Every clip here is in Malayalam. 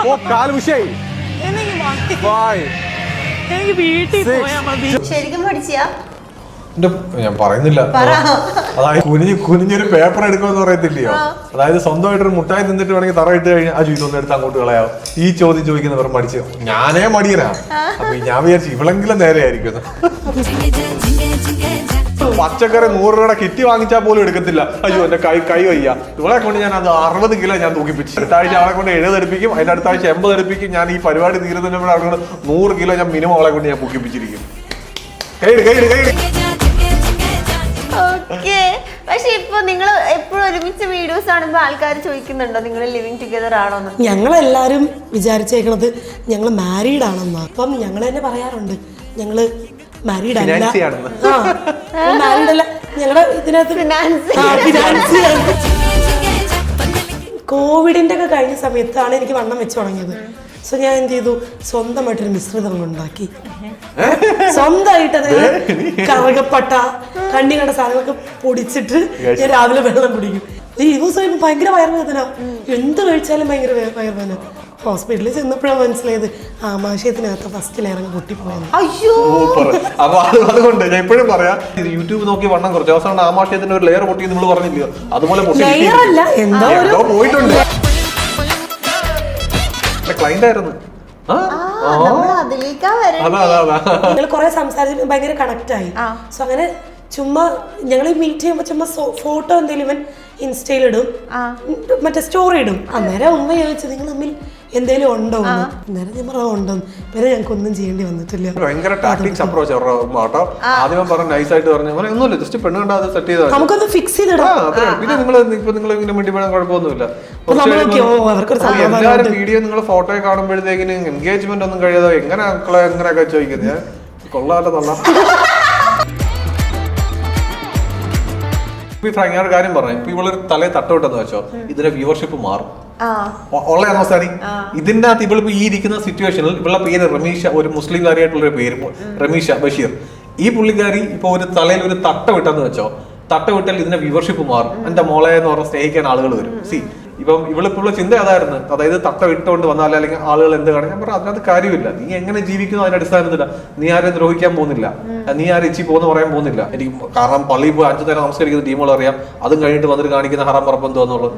ഓ കാൽ വിഷയായി. ശരിക്കും പഠിച്ചാ ഞാൻ പറയുന്നില്ല. അതായത് കുനിഞ്ഞൊരു പേപ്പർ എടുക്കുമെന്ന് പറയത്തില്ലയോ? അതായത് സ്വന്തമായിട്ടൊരു മുട്ടായി നിന്നിട്ട് വേണമെങ്കിൽ തറ ഇട്ട് കഴിഞ്ഞാൽ ഇതൊന്നും എടുത്ത് അങ്ങോട്ട് കളയാവും. ഈ ചോദ്യം ചോദിക്കുന്നവർ മടിച്ചു. ഞാനേ മടിയനാ. അപ്പൊ ഞാൻ വിചാരിച്ചു ഇവളെങ്കിലും നേരെ ആയിരിക്കും. പച്ചക്കറി 100 രൂപയുടെ കിറ്റ് വാങ്ങിച്ചാൽ പോലും എടുക്കത്തില്ല. അയ്യോ എന്റെ കൈ വയ്യ. ഇവളെ കൊണ്ട് ഞാൻ അത് 60 കിലോ ഞാൻ തൂക്കിപ്പിച്ചു. അടുത്ത ആഴ്ച അവളെ കൊണ്ട് 70 എടുപ്പിക്കും. അതിന്റെ അടുത്ത ആഴ്ച 80 എടുപ്പിക്കും. ഞാൻ ഈ പരിപാടി തീരുന്നതിന് അവളെ കൊണ്ട് 100 കിലോ ഞാൻ മിനിമം അവളെ കൊണ്ട് ഞാൻ തൂക്കിപ്പിച്ചിരിക്കും. പക്ഷെ ഇപ്പൊ നിങ്ങൾ എപ്പോഴും ഒരുമിച്ച് വീഡിയോസ് കാണുമ്പോ ആൾക്കാർ ചോദിക്കുന്നുണ്ടോ നിങ്ങൾ ലിവിങ് ടുഗദർ ആണോന്ന്? ഞങ്ങളെല്ലാരും വിചാരിച്ചേക്കണത് ഞങ്ങൾ മാരീഡ് ആണെന്നാ. അപ്പം ഞങ്ങൾ തന്നെ പറയാറുണ്ട് ഞങ്ങള് മാരീഡ് അല്ല. മാരീഡ് അല്ല, ഞങ്ങളുടെ ഇതിനകത്ത് കോവിഡിന്റെ ഒക്കെ കഴിഞ്ഞ സമയത്താണ് എനിക്ക് വണ്ണം വെച്ച് തുടങ്ങിയത്. സോ ഞാൻ എന്ത് ചെയ്തു, സ്വന്തമായിട്ടൊരു മിശ്രിതം ഉണ്ടാക്കി. സ്വന്തമായിട്ട് കറുകപ്പട്ട കണ്ണി കണ്ട സാധനങ്ങളൊക്കെ പൊടിച്ചിട്ട് ഞാൻ രാവിലെ വെള്ളം കുടിക്കും. ഈ ദിവസം ഭയങ്കര വയറുവേദന, എന്ത് കഴിച്ചാലും ഭയങ്കര വയറുവേദന. ഹോസ്പിറ്റലിൽ ചെന്നപ്പോഴാണ് മനസ്സിലായത് ആമാശയത്തിനകത്ത് ഫസ്റ്റ് ലെയർ പൊട്ടിപ്പോയത്. അപ്പൊ അതുകൊണ്ട് ഞാൻ എപ്പോഴും പറയാം, യൂട്യൂബ് നോക്കി വണ്ണം കുറച്ച് അവസാനം ആമാശയത്തിന്റെ ഒരു ലെയർ പൊട്ടി നമ്മൾ പറഞ്ഞില്ലയോ, അതുപോലെ പോയിട്ടുണ്ട്. ക്ലൈന്റ് ആയിരുന്നു. ഞങ്ങൾ കുറെ സംസാരിച്ചു, ഭയങ്കര കണക്ട് ആയി. സോ അങ്ങനെ ചുമ്മാ ഞങ്ങൾ മീറ്റ് ചെയ്യുമ്പോൾ ചുമ്മാ ഫോട്ടോ എന്തെങ്കിലും ഇവൻ ഇൻസ്റ്റയിലിടും, മറ്റേ സ്റ്റോറി ഇടും. അന്നേരം ഉമ്മ ചോദിച്ചു നിങ്ങൾ തമ്മിൽ എന്തേലും ഉണ്ടോ? അന്നേരം ഞാൻ പറഞ്ഞു ഉണ്ടോ. പിന്നെ ഞങ്ങൾക്ക് ഒന്നും ചെയ്യേണ്ടി വന്നിട്ടില്ല. ഭയങ്കര ടാക്ടിക്സ് അപ്രോച്ച് കേട്ടോ. ആദ്യം പറഞ്ഞു നൈസായിട്ട് പറഞ്ഞു ഒന്നുമില്ല, ജസ്റ്റ് പെണ്ണ് കണ്ടാ അത് സെറ്റ് ചെയ്താൽ നമുക്കൊന്ന് ഫിക്സ് ചെയ്തിടാം. പിന്നെ നിങ്ങൾ ഇങ്ങനെ വേണ്ടി വേണം, കുഴപ്പമൊന്നുമില്ല. എല്ലാവരും വീഡിയോ നിങ്ങൾ ഫോട്ടോ കാണുമ്പോഴത്തേക്കിന് എൻഗേജ്മെന്റ് ഒന്നും കഴിയാതെ എങ്ങനെയൊക്കെ ചോദിക്കുന്നത് ഞാൻ കൊള്ളാലോ നല്ല. ഞാനൊരു കാര്യം പറഞ്ഞു, ഇപ്പൊ ഇവളൊരു തലയെ തട്ടവിട്ടെന്ന് വെച്ചോ, ഇതിന്റെ വ്യൂവർഷിപ്പ് മാറും. ഉള്ള അവസ്ഥാനി ഇതിന്റെ അകത്ത് ഇവളിപ്പോ ഈ ഇരിക്കുന്ന സിറ്റുവേഷനിൽ ഇവളുടെ പേര് റമീഷ, ഒരു മുസ്ലിം കാരിയായിട്ടുള്ള ഒരു പേര് റമീഷ ബഷീർ. ഈ പുള്ളിക്കാരി ഇപ്പൊ ഒരു തലയിൽ ഒരു തട്ട വിട്ടെന്ന് വെച്ചോ, തട്ട വിട്ടാൽ ഇതിന്റെ വ്യൂവർഷിപ്പ് മാറും. എന്റെ മോളെ എന്ന് പറഞ്ഞാൽ സ്നേഹിക്കാൻ ആളുകൾ വരും. ഇപ്പം ഇവളിപ്പോൾ ചിന്ത അതായിരുന്നു, അതായത് തട്ട വിട്ടുകൊണ്ട് വന്നാൽ അല്ലെങ്കിൽ ആളുകൾ എന്ത് കാണും. ഞാൻ പറഞ്ഞു അതിനകത്ത് കാര്യമില്ല, നീ എങ്ങനെ ജീവിക്കുന്നു അതിന്റെ അടിസ്ഥാനത്തില്ല. നീ ആരെയും ദ്രോഹിക്കാൻ പോകുന്നില്ല, നീ ആരും ഇച്ചി പോകുന്ന പറയാൻ പോകുന്നില്ല. എനിക്ക് കാരണം പള്ളിയിൽ പോയി 5 നേരം നമസ്കരിക്കുന്ന ടീമുകൾ അറിയാം, അതും കഴിഞ്ഞിട്ട് വന്നിട്ട് കാണിക്കുന്ന ഹറാം പറപ്പെന്തോ എന്നുള്ളത്.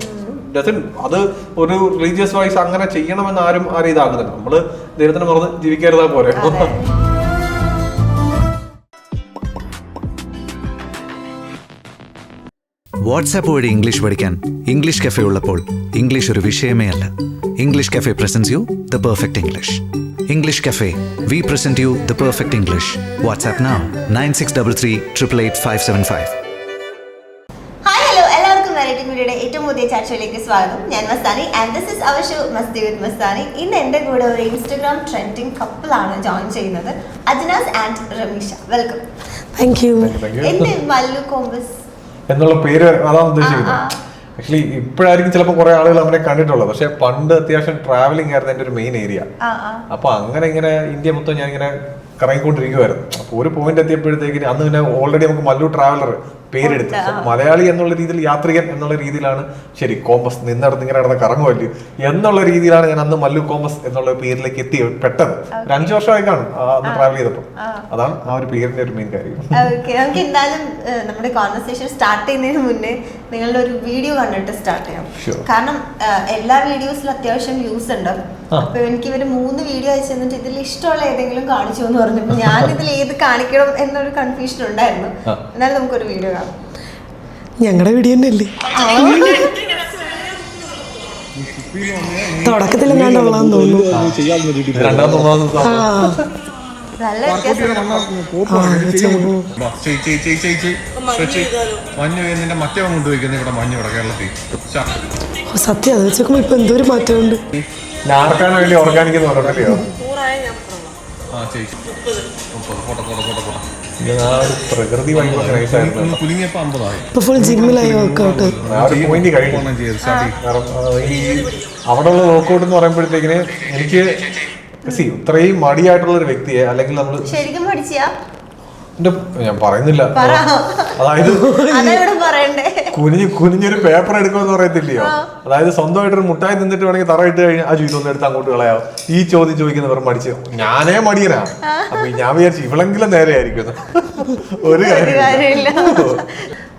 അത് ഒരു റിലീജിയസ് വൈസ് അങ്ങനെ ചെയ്യണമെന്ന് ആരും ഇതാകുന്നില്ല. നമ്മള് ദൈവത്തിന് മറന്ന് ജീവിക്കരുതാ പോരെ. വാട്സാപ്പ് വഴി ഇംഗ്ലീഷ് പഠിക്കാൻ ഇംഗ്ലീഷ് കഫേ ഉള്ളപ്പോൾ ഇംഗ്ലീഷ് ഒരു വിഷയമേ അല്ല. English cafe presents you the perfect English. English cafe, we present you the perfect English. WhatsApp now 9633388575. ഏറ്റവും പുതിയ ചർച്ചയിലേക്ക് സ്വാഗതം. ഞാൻ Mastani and this is our show Masti with Mastani. ഇന്ന് എന്റെ കൂടെ ഒരു ഇൻസ്റ്റഗ്രാം ട്രെൻഡിങ് കപ്പിൾ ആണ് ജോയിൻ ചെയ്യുന്നത്, Ajnas and Rameesha. Welcome. Thank you. എന്ത് മല്ലു കോമ്പസ് എന്നുള്ള പേര് അതാണ് ഉദ്ദേശിക്കുന്നത്. ആക്ച്വലി ഇപ്പോഴായിരിക്കും ചിലപ്പോൾ കുറെ ആളുകൾ അവനെ കണ്ടിട്ടുള്ളത്, പക്ഷെ പണ്ട് അത്യാവശ്യം ട്രാവലിംഗ് ആയിരുന്നു എന്റെ ഒരു മെയിൻ ഏരിയ. അപ്പൊ അങ്ങനെ ഇങ്ങനെ ഇന്ത്യ മൊത്തം ഞാൻ ഇങ്ങനെ കറങ്ങിക്കൊണ്ടിരിക്കുവായിരുന്നു. അപ്പൊ ഒരു പോയിന്റ് എത്തിയപ്പോഴത്തേക്കിന് അന്ന് പിന്നെ ഓൾറെഡി നമുക്ക് മല്ലു ട്രാവലർ പേരെടുത്ത് മലയാളി എന്നുള്ള രീതിയിൽ, യാത്രികൻ എന്നുള്ള രീതിയിലാണ് ശരി കോമ്പസ് നിന്നിടത്ത് ഇങ്ങനെ നടന്ന കറങ്ങുമല്ലോ എന്നുള്ള രീതിയിലാണ് ഞാൻ അന്ന് മല്ലു കോമ്പസ് എന്നുള്ള പേരിലേക്ക് എത്തി പെട്ടെന്ന്. 5 വർഷമായി കാണും അന്ന് ട്രാവൽ ചെയ്തപ്പോൾ. അതാണ് ആ ഒരു പേരിന്റെ ഒരു മെയിൻ കാര്യം. നമുക്ക് എന്തായാലും നമ്മുടെ കോൺവെർസേഷൻ സ്റ്റാർട്ട് ചെയ്യുന്നതിന് മുന്നേ നിങ്ങളുടെ ഒരു വീഡിയോ കണ്ടിട്ട് സ്റ്റാർട്ട് ചെയ്യാം. കാരണം എല്ലാ വീഡിയോസിലും അത്യാവശ്യം വ്യൂസ് ഉണ്ട്. അപ്പൊ എനിക്ക് ഇവര് 3 വീഡിയോ അയച്ചു തന്നിട്ട് ഇതിൽ ഇഷ്ടമുള്ള ഏതെങ്കിലും കാണിച്ചു എന്ന് പറഞ്ഞപ്പോ ഞാൻ ഇതിൽ ഏത് കാണിക്കണം എന്നൊരു കൺഫ്യൂഷൻ ഉണ്ടായിരുന്നു. എന്നാലും നമുക്കൊരു വീഡിയോ കാണാം. ഞങ്ങളുടെ വീഡിയോ തന്നെ അല്ലേ തുടക്കത്തിൽ എങ്ങാണ്ടുള്ളതെന്ന് തോന്നുന്നു. സത്യം അത് വെച്ചോക്കുമ്പോ ഇപ്പൊ എന്തോ ഒരു മാറ്റമുണ്ട്. ഓർഗാനിക് പ്രകൃതി ഫുൾ ജിമ്മിലായി വർക്കൗട്ട്. അവിടെ ഉള്ള വർക്കൗട്ട് എന്ന് പറയുമ്പോഴത്തേക്കിന് എനിക്ക് ഇത്രയും മടിയായിട്ടുള്ള ഒരു വ്യക്തിയെ അല്ലെങ്കിൽ നമ്മൾ ശരിക്കും പഠിച്ചാ ഞാൻ പറയുന്നില്ല. പറ. അതായത് അതെവിടെ പറയണ്ടേ? കുനിഞ്ഞൊരു പേപ്പർ എടുക്കുമെന്ന് പറയത്തില്ലയോ? അതായത് സ്വന്തമായിട്ടൊരു മുട്ടായി നിന്നിട്ട് വേണമെങ്കിൽ തറ ഇട്ട് കഴിഞ്ഞാൽ ആ ഇതൊന്നും എടുത്ത് അങ്ങോട്ട് കളയാവും. ഈ ചോദ്യം ചോദിക്കുന്നവർ മടിച്ച് ഞാനേ മടിയനാ. അപ്പൊ ഞാൻ വിചാരിച്ചു ഇവളെങ്കിലും നേരെ ആയിരിക്കും. ഒരു കാര്യമില്ല.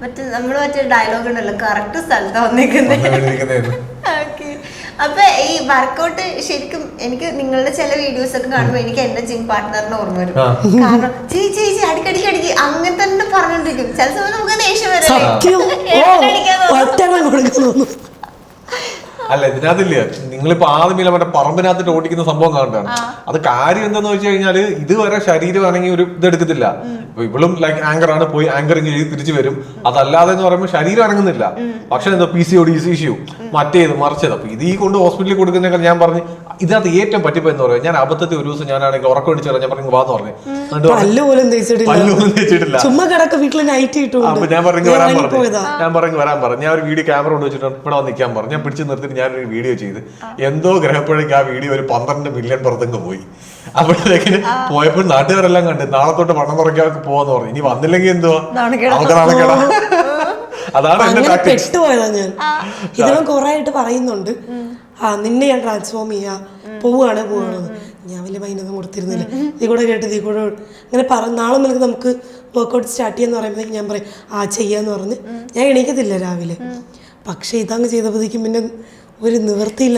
മറ്റേ ഡയലോഗ് ഉണ്ടല്ലോ, കറക്റ്റ് സ്ഥലത്താ വന്നിരിക്കുന്നത്. അപ്പൊ ഈ വർക്കൗട്ട് ശരിക്കും എനിക്ക് നിങ്ങളുടെ ചില വീഡിയോസ് ഒക്കെ കാണുമ്പോ എനിക്ക് എന്റെ ജിം പാർട്ട്ണറിനെ ഓർമ്മ വരും. കാരണം ചേച്ചി അടിക്കടിക്ക് അങ്ങനെ തന്നെ പറഞ്ഞോണ്ടിരിക്കും. ചില സമയം നമുക്ക് ദേഷ്യം വരും. അല്ല, ഇതിനകത്തില്ല, നിങ്ങളിപ്പോ ആദ്യം മറ്റേ പറമ്പിനകത്തിട്ട് ഓടിക്കുന്ന സംഭവം കാണുന്നതാണ്. അത് കാര്യം എന്താന്ന് വെച്ച് കഴിഞ്ഞാല് ഇതുവരെ ശരീരമാണെങ്കിൽ ഒരു ഇതെടുക്കത്തില്ല. ഇവളും ലൈക്ക് ആങ്കർ ആണ്, പോയി ആങ്കറിങ് ചെയ്ത് തിരിച്ചു വരും. അതല്ലാതെ എന്ന് പറയുമ്പോൾ ശരീരം ഇറങ്ങുന്നില്ല. പക്ഷെ എന്താ PCOD ഇഷ്യൂ മറ്റേത് മറിച്ചത്. അപ്പൊ ഇത് ഈ കൊണ്ട് ഹോസ്പിറ്റലിൽ കൊടുക്കുന്നതിനൊക്കെ ഞാൻ പറഞ്ഞു ഇതിനകത്ത് ഏറ്റവും പറ്റിപ്പോ എന്ന് പറയാം. ഞാൻ അബദ്ധത്തിൽ ഒരു ദിവസം ഞാനാണെങ്കിൽ ഉറക്കം അടിച്ചു ഞാൻ പറഞ്ഞു വാന്ന് പറഞ്ഞു. പല്ലുപോലും തേച്ചിട്ടില്ല. അപ്പൊ ഞാൻ പറഞ്ഞു വരാൻ പറഞ്ഞു. ഞാൻ ഒരു വീഡിയോ ക്യാമറ കൊണ്ട് വെച്ചിട്ടുണ്ട്, ഇവിടെ വന്ന് നിൽക്കാൻ പറഞ്ഞു. ഞാൻ പിടിച്ചു നിർത്തിട്ട് ഞാനൊരു വീഡിയോ ചെയ്ത് എന്തോ ഗ്രഹപ്പോഴേക്ക് ആ വീഡിയോ ഒരു 12 മില്യൺ പുറത്തേക്ക് പോയി. അപ്പോഴത്തേക്കിന് പോയപ്പോൾ നാട്ടുകാരെല്ലാം കണ്ട് നാളെ തൊട്ട് പണം കുറയ്ക്കാൻ പോവാന്ന് പറഞ്ഞു. ഇനി വന്നില്ലെങ്കിൽ എന്തുവാ നമുക്ക് നാണക്കേടാ. അതാണ് പെട്ടുപോയതാ ഞാൻ. ഇതിലും കുറെ ആയിട്ട് പറയുന്നുണ്ട് നിന്നെ ഞാൻ ട്രാൻസ്ഫോം ചെയ്യാ പോവാണ്. ഞാൻ വലിയ മൈനൊന്നും കൊടുത്തിരുന്നില്ല. നീ കൂടെ അങ്ങനെ നാളെ നിനക്ക് നമുക്ക് വർക്കൗട്ട് സ്റ്റാർട്ട് ചെയ്യാന്ന് പറയുമ്പോഴേക്കും ഞാൻ പറയും ചെയ്യാന്ന് പറഞ്ഞ് ഞാൻ എണീക്കത്തില്ല രാവിലെ. പക്ഷെ ഇതങ്ങ് ചെയ്തപ്പോഴത്തേക്കും പിന്നെ ഒരു നിവൃത്തിയില്ല.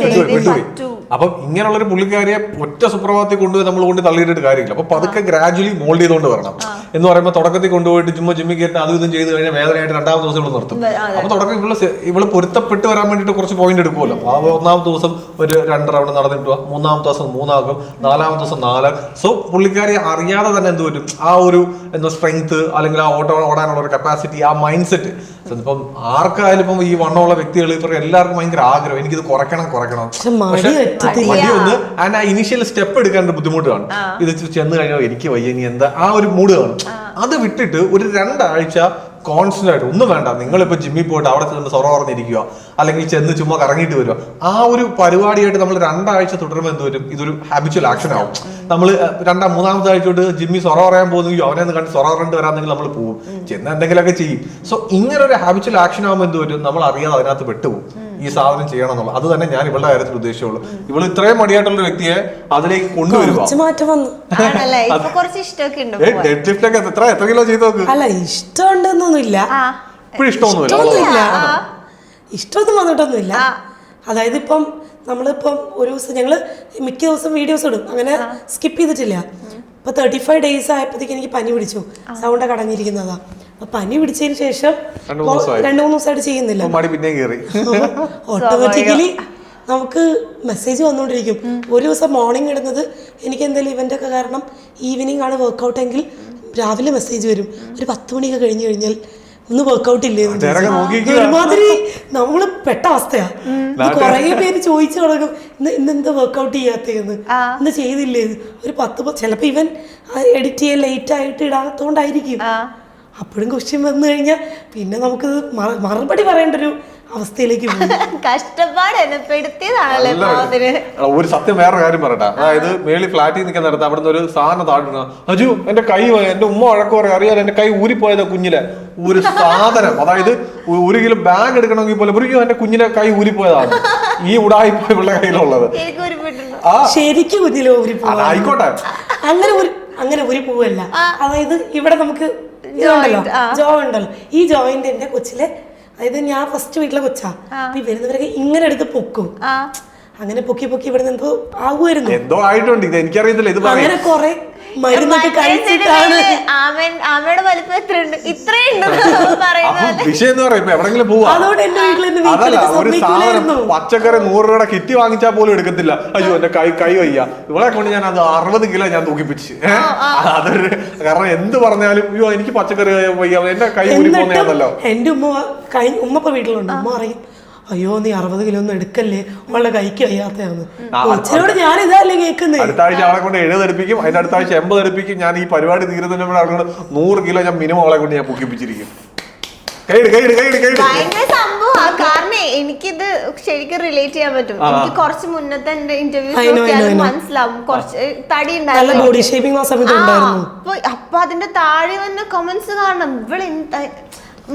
അപ്പം ഇങ്ങനെയുള്ളൊരു പുള്ളിക്കാരിയെ ഒറ്റ സുപ്രഭാതത്തിൽ കൊണ്ടുപോയി നമ്മൾ കൊണ്ട് തള്ളിയിട്ടിട്ട് കാര്യമില്ല. അപ്പൊ പതുക്കെ ഗ്രാജുവലി മോൾഡ് ചെയ്തുകൊണ്ട് വരണം. എന്ന് പറയുമ്പോൾ തുടക്കത്തിൽ കൊണ്ടുപോയിട്ട് ജിമ്മിൽ കയറ്റി അതും ഇതും ചെയ്ത് കഴിഞ്ഞാൽ വേദനയായിട്ട് 2ാമത്തെ ദിവസം ഇവിടെ നിർത്തും. അപ്പൊ തുടക്കം ഇവള് പൊരുത്തപ്പെട്ട് വരാൻ വേണ്ടിയിട്ട് കുറച്ച് പോയിന്റ് എടുക്കുമല്ലോ. ആ 1ാമത്തെ ദിവസം ഒരു 2 റൗണ്ട് നടന്നിട്ട് പോവാ, 3ാമത്തെ ദിവസം 3 ആകും, 4ാമത്തെ ദിവസം 4. സോ പുള്ളിക്കാരി അറിയാതെ തന്നെ എന്ത് പറ്റും, ആ ഒരു എന്താ സ്ട്രെങ്ത് അല്ലെങ്കിൽ ആ ഓടാനുള്ള ഒരു കപ്പാസിറ്റി, ആ മൈൻഡ് സെറ്റ്. ഇപ്പം ആർക്കായാലും ഇപ്പം ഈ വണ്ണമുള്ള വ്യക്തികൾ ഇപ്പൊ എല്ലാവർക്കും ഭയങ്കര ആഗ്രഹം എനിക്കിത് കുറയ്ക്കണം. മടിയൊന്ന് ആൻഡ് ആ ഇനീഷ്യൽ സ്റ്റെപ്പ് എടുക്കാൻ ഒരു ബുദ്ധിമുട്ടാണ്. ഇത് ചെന്ന് കഴിഞ്ഞാൽ എനിക്ക് വയ്യ ഇനി എന്താ ആ ഒരു മൂഡ് കാണും. അത് വിട്ടിട്ട് ഒരു 2 ആഴ്ച കോൺസ്റ്റന്റ് ആയിട്ട് ഒന്നും വേണ്ട, നിങ്ങളിപ്പോ ജിമ്മിൽ പോയിട്ട് അവിടെ ചെന്ന് സൊറ പറഞ്ഞിരിക്കുക അല്ലെങ്കിൽ ചെന്ന് ചുമ്മാ കറങ്ങിയിട്ട് വരിക, ആ ഒരു പരിപാടിയായിട്ട് നമ്മൾ 2 ആഴ്ച തുടരുമ്പോൾ എന്ത് വരും, ഇതൊരു ഹാബിച്വൽ ആക്ഷൻ ആവും. നമ്മൾ 2-3 ആഴ്ച തൊട്ട് ജിമ്മിൽ സൊറ പറയാൻ പോകുന്നെങ്കിൽ അവനെ ഒന്ന് കണ്ട് സൊറ പറഞ്ഞിട്ട് വരാമെങ്കിൽ നമ്മൾ പോകും, ചെന്ന് എന്തെങ്കിലുമൊക്കെ ചെയ്യും. സോ ഇങ്ങനെ ഒരു ഹാബിച്വൽ ആക്ഷൻ ആകുമ്പോൾ എന്ത് വരും, നമ്മൾ അറിയാതെ അതിനകത്ത് പെട്ടുപോകും. ഈ സാധനം ചെയ്യണം എന്നുള്ളത് അത് തന്നെ ഞാൻ ഇവളുടെ കാര്യത്തിൽ ഉദ്ദേശിച്ചുള്ളൂ. ഇവള് ഇത്രയും മടിയായിട്ടുള്ള വ്യക്തിയെ അതിലേക്ക് കൊണ്ടുവരുക. എത്ര കിലോ ചെയ്ത് നോക്ക്. അല്ല ഇഷ്ടമുണ്ടെന്നൊന്നുമില്ല, ഇഷ്ടമൊന്നും വന്നിട്ടൊന്നുമില്ല. അതായത് ഇപ്പം നമ്മളിപ്പം ഒരു ദിവസം ഞങ്ങള് മിക്ക ദിവസം വീഡിയോസ് ഇടും, അങ്ങനെ സ്കിപ്പ് ചെയ്തിട്ടില്ല. ഇപ്പൊ 35 days ആയപ്പോഴത്തേക്ക് എനിക്ക് പനി പിടിച്ചു, സൗണ്ട് കടഞ്ഞിരിക്കുന്നതാ. അപ്പൊ പനി പിടിച്ചതിന് ശേഷം 2-3 ദിവസമായിട്ട് ചെയ്യുന്നില്ല. ഓട്ടോമാറ്റിക്കലി നമുക്ക് മെസ്സേജ് വന്നുകൊണ്ടിരിക്കും. ഒരു ദിവസം മോർണിംഗ് ഇടുന്നത് എനിക്ക് എന്തെങ്കിലും ഇവന്റ് ഒക്കെ കാരണം ഈവനിങ് ആണ് വർക്കൗട്ട് എങ്കിൽ രാവിലെ മെസ്സേജ് വരും ഒരു 10 മണിയൊക്കെ കഴിഞ്ഞു കഴിഞ്ഞാൽ ഒന്ന് വർക്കൗട്ട് ഇല്ലേ. ഒരുമാതിരി നമ്മള് പെട്ട അവസ്ഥയാ. കൊറേ പേര് ചോദിച്ചു തുടങ്ങും ഇന്നെന്താ വർക്കൗട്ട് ചെയ്യാത്തേന്ന്, ഇന്ന് ചെയ്തില്ലേ. ഒരു 10 ചിലപ്പോ ഇവൻ എഡിറ്റ് ചെയ്യാൻ ലേറ്റ് ആയിട്ട് ഇടാത്തോണ്ടായിരിക്കും. അപ്പോഴും ക്വസ്റ്റ്യൻ വന്നു കഴിഞ്ഞാൽ പിന്നെ നമുക്ക് മറുപടി പറയേണ്ട ഒരു അവസ്ഥയിലേക്ക് ഒരു സത്യം വേറെ കാര്യം പറയട്ടെ. അതായത് മേളി ഫ്ലാറ്റിൽ നിൽക്കുന്നിടത്ത് അവിടെ നിന്ന് ഒരു സാധനം താഴ്ന്ന അജു എന്റെ കൈ എന്റെ ഉമ്മ വഴക്ക് പറയാം, അറിയാലോ എന്റെ കൈ ഊരിപ്പോയതാ കുഞ്ഞിലെ ഒരു സാധനം. അതായത് 1 കിലോ ബാഗ് എടുക്കണമെങ്കിൽ പോലെ ഒരു എന്റെ കുഞ്ഞിലെ കൈ ഊരിപ്പോയതാണ് ഈ ഉടായിപ്പോയ പിള്ള കയ്യിലുള്ളത്. ശരിക്കും കുഞ്ഞിലെ ആയിക്കോട്ടെ, അങ്ങനെ ഊരി പോവല്ല. അതായത് ഇവിടെ നമുക്ക് ജോ ഉണ്ടല്ലോ, ഈ ജോയിന്റ് എന്റെ കൊച്ചിലെ, അതായത് ഞാൻ ഫസ്റ്റ് വീട്ടിലെ കൊച്ചാ. അപ്പൊ വരുന്നവരൊക്കെ ഇങ്ങനെ എടുത്ത് പൊക്കും, അങ്ങനെ പൊക്കി ഇവിടെ എന്തോ ആകുമായിരുന്നു, എന്തോ ആയിട്ടുണ്ട്. ഇത് എനിക്കറിയത്തില്ല. ഇത് അങ്ങനെ കൊറേ മരുന്നൊക്കെ കഴിച്ചിട്ടാണ്. വിഷയം എന്ന് പറയുമ്പോ എവിടെങ്കിലും പോവാ, ഒരു സാധനം പച്ചക്കറി 100 രൂപയുടെ കിറ്റ് വാങ്ങിച്ചാൽ പോലും എടുക്കത്തില്ല. അയ്യോ എന്റെ കൈ വയ്യ, ഇവളെ കൊണ്ട് ഞാൻ അത് 60 കിലോ ഞാൻ തൂക്കിപ്പിച്ച്. അതൊരു കാരണം എന്ത് പറഞ്ഞാലും അയ്യോ എനിക്ക് പച്ചക്കറി വയ്യ, എന്റെ കൈ ഊരി പോകുന്നതാണല്ലോ. എന്റെ ഉമ്മ ഇപ്പൊ വീട്ടിലുണ്ട്. ഉമ്മ പറയും അയ്യോ നീ 60 കിലോ ഒന്നും എടുക്കല്ലേ, അവളുടെ കൈക്ക് വയ്യാത്തയാന്ന്. കൊച്ചിനോട് ഞാൻ ഇതല്ലേ കേൾക്കുന്നത്. അടുത്ത ആഴ്ച അവളെ കൊണ്ട് 70 എടുപ്പിക്കും, അതിന്റെ അടുത്ത ആഴ്ച 80 എടുപ്പിക്കും. ഞാൻ ഈ പരിപാടി തീരുന്നതിന് 100 കിലോ ഞാൻ മിനിമം അവളെ കൊണ്ട് ഞാൻ പൊക്കിപ്പിച്ചിരിക്കും. ഭയങ്കര സംഭവമാ. കാരണം എനിക്കിത് ശരിക്കും റിലേറ്റ് ചെയ്യാൻ പറ്റും. എനിക്ക് കുറച്ച് മുന്നത്തെ എന്റെ ഇന്റർവ്യൂസ് നോക്കിയാലും മനസ്സിലാവും. കുറച്ച് തടി ഉണ്ടായിരുന്നു. അപ്പൊ അതിന്റെ താഴെ വന്ന കമന്റ്സ് കാണണം, ഇവിടെ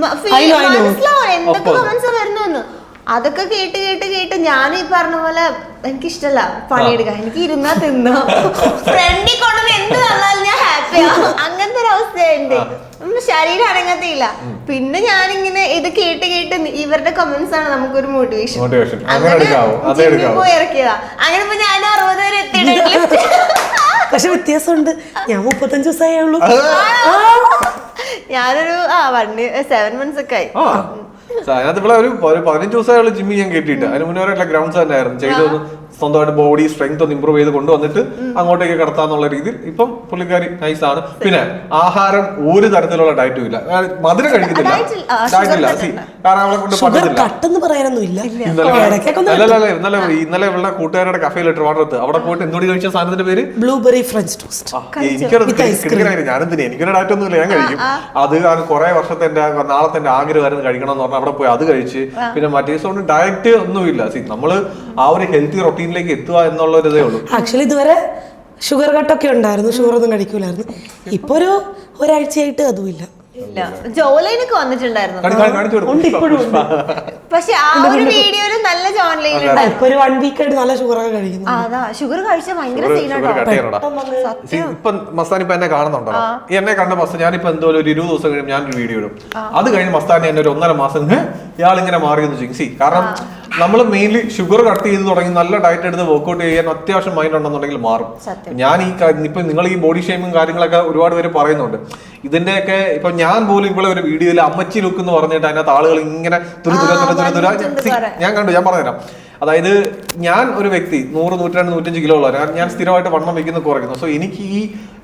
മനസ്സിലാവും എന്തൊക്കെ കമന്റ്സ് വരുന്നു. അതൊക്കെ കേട്ട് കേട്ട് കേട്ട് ഞാൻ ഈ പറഞ്ഞ പോലെ എനിക്കിഷ്ടല്ല പണിയെടുക്കാൻ. എനിക്ക് ഇരുന്നാ തിന്നോ, ഫ്രണ്ടിൽ കൊണ്ടുവന്ന് എന്ത് തന്നാലും ഞാൻ ഹാപ്പിയാ. അങ്ങനത്തെ ഒരു അവസ്ഥയുണ്ട്. ശരീരം അനങ്ങത്തില്ല. പിന്നെ ഞാനിങ്ങനെ ഇത് കേട്ട് കേട്ട് ഇവരുടെ കമന്റ്സ് ആണ് നമുക്കൊരു മോട്ടിവേഷൻ. അങ്ങനെ ജിമ്മിൽ പോയി ഇറക്കിയതാ. അങ്ങനെ ഇപ്പൊ ഞാൻ 60 വരെ എത്തിയിട്ടുണ്ട്. പക്ഷെ വ്യത്യാസമുണ്ട്. ഞാൻ 35 ദിവസമേ ഉള്ളൂ. ഞാനൊരു 7 months ഒക്കെ ആയി. അതിനകത്ത് ഇവിടെ ഒരു 15 ദിവസമായുള്ള ജിമ്മി ഞാൻ കേട്ടിട്ട്. അതിന് മുന്നേ ഗ്രൗണ്ട്സ് തന്നെ ആയിരുന്നു ചെയ്തു. സ്വന്തമായിട്ട് ബോഡി സ്ട്രെങ്ത് ഒന്ന് ഇമ്പ്രൂവ് ചെയ്ത് കൊണ്ടുവന്നിട്ട് അങ്ങോട്ടേക്ക് കടത്താന്നുള്ള രീതിയിൽ ഇപ്പം പുള്ളിക്കാരി നൈസാണ്. പിന്നെ ആഹാരം ഒരു തരത്തിലുള്ള ഡയറ്റും ഇല്ല, മധുരം കഴിക്കുന്നില്ല, ഡയറ്റില്ല. കാരണം അവളെ കൊണ്ട് പറ്റത്തില്ല. ഇന്നലെ ഇവളുടെ കൂട്ടുകാരുടെ കഫേയിൽ ട്രിവാൻഡ്രത്ത് അവിടെ പോയിട്ട് എന്തുകൊണ്ട് കഴിച്ച സാധനത്തിന്റെ പേര് ബ്ലൂബെറി ഫ്രഞ്ച് ടോസ്റ്റ്. ഞാനെന്തിനാ, എനിക്കൊരു ഡയറ്റ് ഒന്നുമില്ല, ഞാൻ കഴിക്കും. അത് കുറെ വർഷത്തെ നാളത്തെ എന്റെ ആഗ്രഹമായിരുന്നു കഴിക്കണം എന്ന് പറഞ്ഞാൽ അവിടെ പോയി അത് കഴിച്ച്. പിന്നെ മറ്റേ ദിവസം ഡയറ്റ് ഒന്നുമില്ല. നമ്മള് ആ ഒരു ഹെൽത്തി റൊട്ടീനിലേക്ക് എത്തുക എന്നുള്ള ഒരു ഇതേ ഉള്ളൂ. ആക്ച്വലി ഇതുവരെ ഷുഗർ കട്ടൊക്കെ ഉണ്ടായിരുന്നു, ഷുഗർ ഒന്നും കഴിക്കൂലായിരുന്നു. ഇപ്പൊ ഒരാഴ്ചയായിട്ട് അതുമില്ല. ജോലൈനൊക്കെ വന്നിട്ടുണ്ടായിരുന്നു. പക്ഷെ ആ ഒരു വീഡിയോയില് നല്ല ജോൺലൈൻ ഇപ്പൊ ഒരു 1 week ആയിട്ട് നല്ല ഷുഗർ ഒക്കെ കഴിക്കുന്നു. അതാ ഷുഗർ കഴിച്ചാൽ ഭയങ്കര ഇപ്പൊ മസ്താനി ഇപ്പൊ എന്നെ കാണുന്നുണ്ടോ? എന്നെ കണ്ട മസ്താൻ ഞാനിപ്പോ എന്തോ ഒരു 20 ദിവസം കഴിയുമ്പോൾ ഞാനൊരു വീഡിയോ ഇടും. അത് കഴിഞ്ഞ് മസ്താനി എന്നെ ഒരു 1.5 മാസം ഇയാൾ ഇങ്ങനെ മാറിയെന്ന് ചോദിക്കും. കാരണം നമ്മൾ മെയിൻലി ഷുഗർ കട്ട് ചെയ്ത് തുടങ്ങി നല്ല ഡയറ്റ് എടുത്ത് വർക്ക്ഔട്ട് ചെയ്യാൻ അത്യാവശ്യം മൈൻഡ് ഉണ്ടെന്നുണ്ടെങ്കിൽ മാറും. ഞാൻ ഇപ്പൊ നിങ്ങൾ ഈ ബോഡി ഷേമിങ് കാര്യങ്ങളൊക്കെ ഒരുപാട് പേര് പറയുന്നുണ്ട്. ഇതിന്റെയൊക്കെ ഇപ്പൊ ഞാൻ പോലും ഇവിടെ ഒരു വീഡിയോയിൽ അമ്മച്ചി ലുക്ക് എന്ന് പറഞ്ഞിട്ട് അതിനകത്ത് ആളുകൾ ഇങ്ങനെ ഞാൻ പറഞ്ഞുതരാം. അതായത് ഞാൻ ഒരു വ്യക്തി 100, 102, 105 കിലോ ഉള്ള ഞാൻ സ്ഥിരമായിട്ട് വണ്ണം വെക്കുന്ന കുറയ്ക്കുന്നു. സോ എനിക്ക്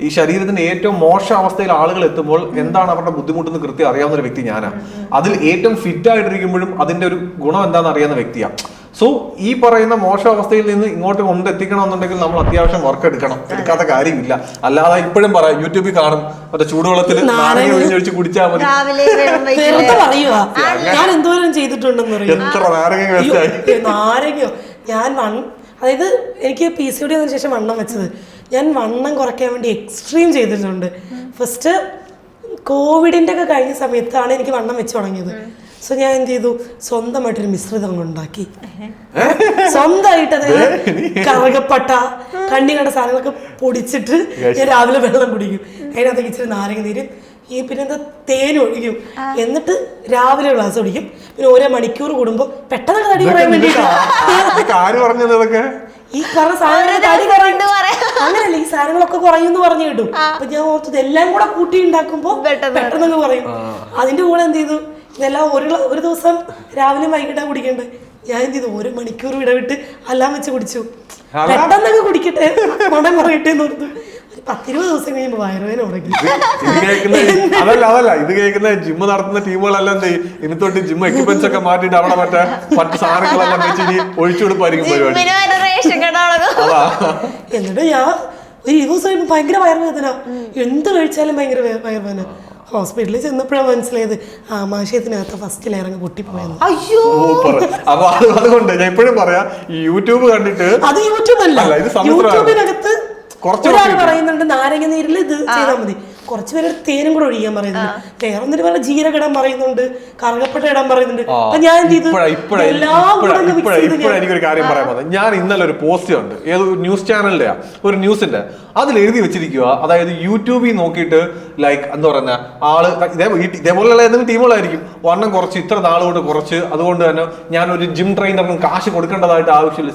ഈ ശരീരത്തിന്റെ ഏറ്റവും മോശം അവസ്ഥയിൽ ആളുകൾ എത്തുമ്പോൾ എന്താണ് അവരുടെ ബുദ്ധിമുട്ടെന്ന് കൃത്യം അറിയാവുന്ന ഒരു വ്യക്തി ഞാനാണ്. അതിൽ ഏറ്റവും ഫിറ്റ് ആയിട്ടിരിക്കുമ്പോഴും അതിന്റെ ഒരു ഗുണം എന്താണെന്ന് അറിയാവുന്ന വ്യക്തിയാണ്. സോ ഈ പറയുന്ന മോശം അവസ്ഥയിൽ നിന്ന് ഇങ്ങോട്ട് കൊണ്ടെത്തിക്കണമെന്നുണ്ടെങ്കിൽ നമ്മൾ അത്യാവശ്യം വർക്ക് എടുക്കാത്ത കാര്യമില്ല. അല്ലാതെ ഇപ്പോഴും പറയാം യൂട്യൂബിൽ കാണും മറ്റേ ചൂടുവെള്ളത്തിൽ നാരങ്ങ ഒഴിച്ച് കുടിച്ചാൽ മതി. ഞാൻ എന്തോരം ചെയ്തിട്ടുണ്ടെന്ന് എത്ര നാരങ്ങ അതായത് എനിക്ക് PCOD വന്നതിന് ശേഷം വണ്ണം വെച്ചത്. ഞാൻ വണ്ണം കുറയ്ക്കാൻ വേണ്ടി എക്സ്ട്രീം ചെയ്തിട്ടുണ്ട്. ഫസ്റ്റ് കോവിഡിന്റെ ഒക്കെ കഴിഞ്ഞ സമയത്താണ് എനിക്ക് വണ്ണം വെച്ച് തുടങ്ങിയത്. സോ ഞാൻ എന്ത് ചെയ്തു, സ്വന്തമായിട്ടൊരു മിശ്രിതം ഉണ്ടാക്കി. സ്വന്തമായിട്ട് അതായത് കറുകപ്പട്ട കണ്ണി കണ്ട സാധനങ്ങളൊക്കെ പൊടിച്ചിട്ട് ഞാൻ രാവിലെ വെള്ളം കുടിക്കും. അതിനകത്ത് ഇച്ചിരി നാരങ്ങ നീര് പിന്നെ തേൻ ഒഴിക്കും. എന്നിട്ട് രാവിലെ ഗ്ലാസ് കുടിക്കും. പിന്നെ ഓരോ മണിക്കൂർ കൂടുമ്പോ പെട്ടെന്ന് തടി കുറയാൻ വേണ്ടിട്ട് ഈ പറഞ്ഞ സാധനങ്ങൾ അങ്ങനല്ല, ഈ സാധനങ്ങളൊക്കെ കുറയുമെന്ന് പറഞ്ഞു കിട്ടും. അപ്പൊ ഞാൻ ഓർത്തത് എല്ലാം കൂടെ കൂട്ടി ഉണ്ടാക്കുമ്പോ പെട്ടെന്ന് കുറയും. അതിന്റെ കൂടെ എന്ത് ചെയ്തു, ഇതെല്ലാം ഒരു ദിവസം രാവിലെ വൈകിട്ടാ കുടിക്കണ്ടേ. ഞാൻ എന്ത് ചെയ്തു, 1 മണിക്കൂർ ഇടവിട്ട് എല്ലാം വെച്ച് കുടിച്ചു. പെട്ടെന്നൊക്കെ കുടിക്കട്ടെ, മണം കുറയട്ടെ എന്ന് ഓർത്തു. 10-20 ദിവസം കഴിയുമ്പോ വയറുവേന തുടങ്ങി. അതല്ല ഇത് കേൾക്കുന്ന ജിമ്മ് നടത്തുന്ന ടീമുകളെല്ലാം എന്ത് ചെയ്യും, ഇനി തൊട്ട് ജിം എക്യുപ്മെന്റ്സ് ഒക്കെ മാറ്റിട്ട് അവിടെ മറ്റു സാധനങ്ങളെല്ലാം വെച്ച് ഇനി ഒഴിച്ചു കൊടുപ്പായിരിക്കും പരിപാടി. എന്നിട്ട് ഞാൻ ഒരു 20 ദിവസം ഭയങ്കര വയറുവേദന, എന്ത് കഴിച്ചാലും ഭയങ്കര വയറുവേദന. ഹോസ്പിറ്റലിൽ ചെന്നപ്പോഴാണ് മനസ്സിലായത് ആമാശയത്തിനകത്ത് ഫസ്റ്റ് ലെയർ അങ്ങ് പൊട്ടിപ്പോയെന്ന്. അപ്പൊ അതുകൊണ്ട് ഞാൻ എപ്പോഴും പറയാം, ഈ യൂട്യൂബ് കണ്ടിട്ട് അത് യൂട്യൂബ് അല്ല, യൂട്യൂബിനകത്ത് ഒരാൾ പറയുന്നുണ്ട് നാരങ്ങ നീരിൽ ഇത് ചെയ്താൽ മതി. കുറച്ച് പേര് തേനും കൂടെ ഒഴിക്കാൻ പറയുന്നുണ്ട്. വേറെ ഒന്നിട്ട് പറഞ്ഞ ജീരകം ഇടാൻ പറയുന്നുണ്ട്, കറുകപ്പട്ട ഇടാൻ പറയുന്നുണ്ട്. ഞാൻ എന്ത് ചെയ്തു, എനിക്കൊരു കാര്യം പറയാൻ പോകുന്നത്, ഞാൻ ഇന്നലെ ഒരു പോസ്റ്റ് കണ്ട്, ഏത് ന്യൂസ് ചാനലിന്റെ ഒരു ന്യൂസിന്റെ, അതിൽ എഴുതി വെച്ചിരിക്കുക. അതായത് യൂട്യൂബിൽ നോക്കിയിട്ട് ലൈക്ക് എന്താ പറയുന്ന ആള് ഇതേപോലെയുള്ള ഏതെങ്കിലും ടീമുകളായിരിക്കും, വണ്ണം കുറച്ച് ഇത്ര നാളുകൊണ്ട് കുറച്ച്, അതുകൊണ്ട് തന്നെ ഞാൻ ഒരു ജിം ട്രെയിനറിന് കാശ് കൊടുക്കേണ്ടതായിട്ട് ആവശ്യമില്ല.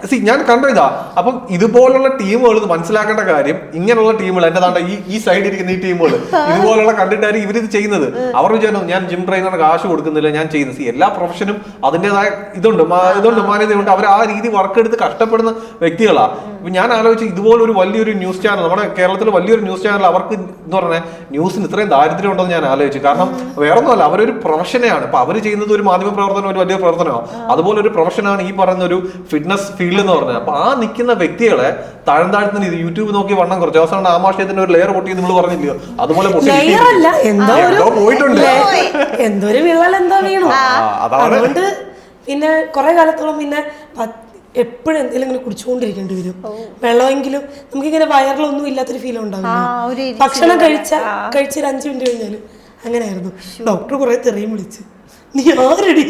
സി ഞാൻ കണ്ടതാ. അപ്പം ഇതുപോലുള്ള ടീമുകൾ മനസ്സിലാക്കേണ്ട കാര്യം, ഇങ്ങനെയുള്ള ടീമുകൾ എന്റെ താണ്ട ഈ സൈഡിൽ ഇരിക്കുന്ന ഈ ടീമുകൾ ഇതുപോലുള്ള കണ്ടിട്ടായിരിക്കും ഇവരിത് ചെയ്യുന്നത്. അവർ വിചാരിച്ചു ഞാൻ ജിം ട്രെയിനറിന് കാശ് കൊടുക്കുന്നില്ല, ഞാൻ ചെയ്യുന്നത്. എല്ലാ പ്രൊഫഷനും അതിൻ്റെതായ ഇതുണ്ട് മാന്യതയുണ്ട്. അവർ ആ രീതി വർക്ക് എടുത്ത് കഷ്ടപ്പെടുന്ന വ്യക്തികളാണ്. ഇപ്പൊ ഞാൻ ആലോചിച്ച് ഇതുപോലൊരു വലിയൊരു ന്യൂസ് ചാനൽ, നമ്മുടെ കേരളത്തിൽ വലിയൊരു ന്യൂസ് ചാനൽ, അവർക്ക് എന്ന് പറഞ്ഞാൽ ന്യൂസിന് ഇത്രയും ദാരിദ്ര്യം ഉണ്ടെന്ന് ഞാൻ ആലോചിച്ചു. കാരണം വേറെ ഒന്നുമല്ല, അവരൊരു പ്രൊഫഷനെയാണ്. ഇപ്പൊ അവർ ചെയ്യുന്നത് ഒരു മാധ്യമ പ്രവർത്തനം, ഒരു വലിയ പ്രവർത്തനമാണ്. അതുപോലെ ഒരു പ്രൊഫഷനാണ് ഈ പറയുന്ന ഒരു ഫിറ്റ്നസ് ഫീൽഡ് എന്ന് പറഞ്ഞത്. അപ്പൊ ആ നിൽക്കുന്ന വ്യക്തികളെ താഴ്ത്തുന്ന ഇത് യൂട്യൂബ് നോക്കി വണ്ണം കുറച്ച് അവസാനം ആമാശയത്തിന്റെ ഒരു ലെയർ പൊട്ടി നമ്മൾ പറഞ്ഞു ഇല്ലയോ അതുപോലെ ലെയറല്ല, എന്തോ പോയിട്ടുണ്ട്. എന്തോ ഒരു വിള്ളൽ എന്തോ വീണു. അതുകൊണ്ട് പിന്നെ കുറെ കാലത്തോളം പിന്നെ എപ്പോഴും എന്തെങ്കിലും ഇങ്ങനെ കുടിച്ചുകൊണ്ടിരിക്കേണ്ടി വരും. വെള്ളമെങ്കിലും നമുക്കിങ്ങനെ വയറിലൊന്നും ഇല്ലാത്തൊരു ഫീൽ ഉണ്ടാവില്ല. ഭക്ഷണം കഴിച്ചൊരു 5 മിനിറ്റ് കഴിഞ്ഞാലും അങ്ങനെയായിരുന്നു. ഡോക്ടർ കുറെ തെറിയും വിളിച്ച്, നീ ആരടി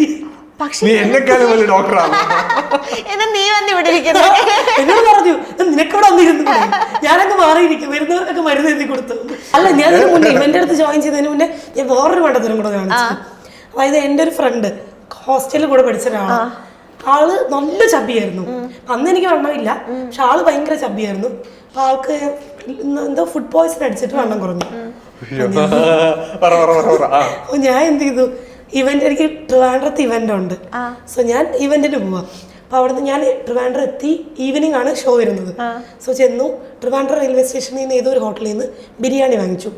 എന്നോട് പറഞ്ഞു, നിനക്കവിടെ വന്നിരുന്നു. ഞാനങ്ങ് മാറിയിരിക്കും, വരുന്നവർക്കൊക്കെ മരുന്ന് എഴുതി കൊടുത്തു. അല്ല, ഞാനൊരു മുന്നേ ഇവന്റെ അടുത്ത് ജോയിൻ ചെയ്തതിന് മുന്നേ ഞാൻ വേറൊരു മണ്ടത്തരം കൂടെ കാണിച്ചു. അതായത് എൻ്റെ ഒരു ഫ്രണ്ട് ഹോസ്റ്റലിൽ കൂടെ പഠിച്ച ഒരാളാണ്. ആള് നല്ല ചബിയായിരുന്നു. അന്ന് എനിക്ക് വണ്ണമില്ല, പക്ഷെ ആള് ഭയങ്കര ചബിയായിരുന്നു. അപ്പൊ ആൾക്ക് എന്തോ ഫുഡ് പോയ്സൺ അടിച്ചിട്ട് വണ്ണം കുറഞ്ഞു. അപ്പൊ ഞാൻ എന്ത് ചെയ്തു, ഇവന്റ് എനിക്ക് ട്രിവാൻഡ്രത്ത് ഇവന്റ് ഉണ്ട്. സോ ഞാൻ ഇവന്റിന് പോവാം. അപ്പൊ അവിടുന്ന് ഞാൻ ട്രിവാൻഡ്രം എത്തി, ഈവനിങ് ആണ് ഷോ വരുന്നത്. സോ ചെന്നു, ട്രിവാൻഡ്രം റെയിൽവേ സ്റ്റേഷനിൽ നിന്ന് ഏതോ ഒരു ഹോട്ടലിൽ നിന്ന് ബിരിയാണി വാങ്ങിച്ചു.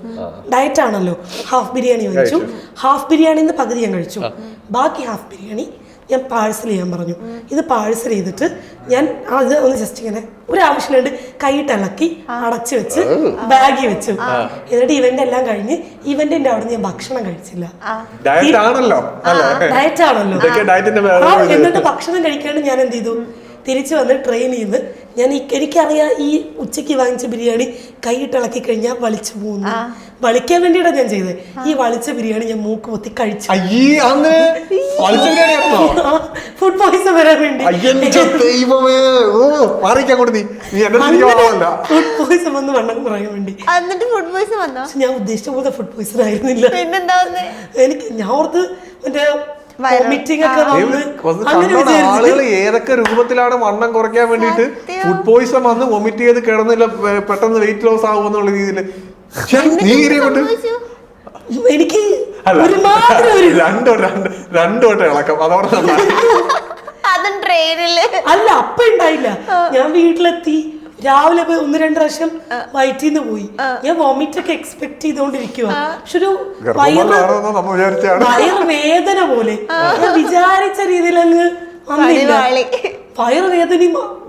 ഡയറ്റ് ആണല്ലോ, ഹാഫ് ബിരിയാണി വാങ്ങിച്ചു. ഹാഫ് ബിരിയാണിന്ന് പകുതി ഞാൻ കഴിച്ചു. ബാക്കി ഹാഫ് ബിരിയാണി ഞാൻ പാഴ്സൽ ചെയ്യാൻ പറഞ്ഞു. ഇത് പാഴ്സൽ ചെയ്തിട്ട് ഞാൻ അത് ഒന്ന് ജസ്റ്റ് ഇങ്ങനെ ഒരു ആവശ്യമുണ്ട് കൈയിട്ട് ഇളക്കി അടച്ചു വെച്ച് ബാഗിൽ വെച്ചു. എന്നിട്ട് ഇവന്റ് എല്ലാം കഴിഞ്ഞ് ഇവന്റിന്റെ അവിടെ ഞാൻ ഭക്ഷണം കഴിച്ചില്ല. ഡയറ്റ് ആണല്ലോ. എന്നിട്ട് ഭക്ഷണം കഴിക്കാണ്ട് ഞാൻ എന്ത് ചെയ്തു, തിരിച്ചു വന്ന് ട്രെയിൻ ചെയ്ത് എനിക്കറിയാം ഈ ഉച്ചയ്ക്ക് വാങ്ങിച്ച ബിരിയാണി കൈയിട്ട് ഇളക്കി കഴിഞ്ഞാൽ വലിച്ചു പോകുന്നു. വളിക്കാൻ വേണ്ടിയിട്ടാണ് ഞാൻ ചെയ്തത്. ഈ വളിച്ച ബിരിയാണി ഞാൻ മൂക്ക് പൊത്തി കഴിച്ചു. ഫുഡ് പോയ്സൺ വരാൻ വേണ്ടി ഫുഡ് പോയ്സൺ വന്ന് വണ്ണം കുറയാൻ വേണ്ടി. ഞാൻ ഉദ്ദേശിച്ച പോലെ ഫുഡ് പോയ്സൺ ആയിരുന്നില്ല. ഞാൻ ഓർത്ത് മറ്റേ ആളുകൾ ഏതൊക്കെ രൂപത്തിലാണ് വണ്ണം കുറയ്ക്കാൻ വേണ്ടിട്ട് ഫുഡ് പോയ്സൺ വന്ന് വൊമിറ്റ് ചെയ്ത് കിടന്നില്ല പെട്ടെന്ന് വെയിറ്റ് ലോസ് ആകുമെന്നുള്ള രീതിയിൽ എനിക്ക് രണ്ടു വട്ടം ഇളക്കം അതോടെ അല്ല അപ്പ ഉണ്ടായില്ല. ഞാൻ വീട്ടിലെത്തി രാവിലെ പോയി 1-2 പ്രാവശ്യം വയറ്റിന്ന് പോയി. ഞാൻ വോമിറ്റ് ഒക്കെ എക്സ്പെക്ട് ചെയ്തോണ്ടിരിക്കുക. പക്ഷെ ഒരു വയറുവേദന പോലെ ഞാൻ വിചാരിച്ച രീതിയിൽ അങ്ങ് വന്നില്ല.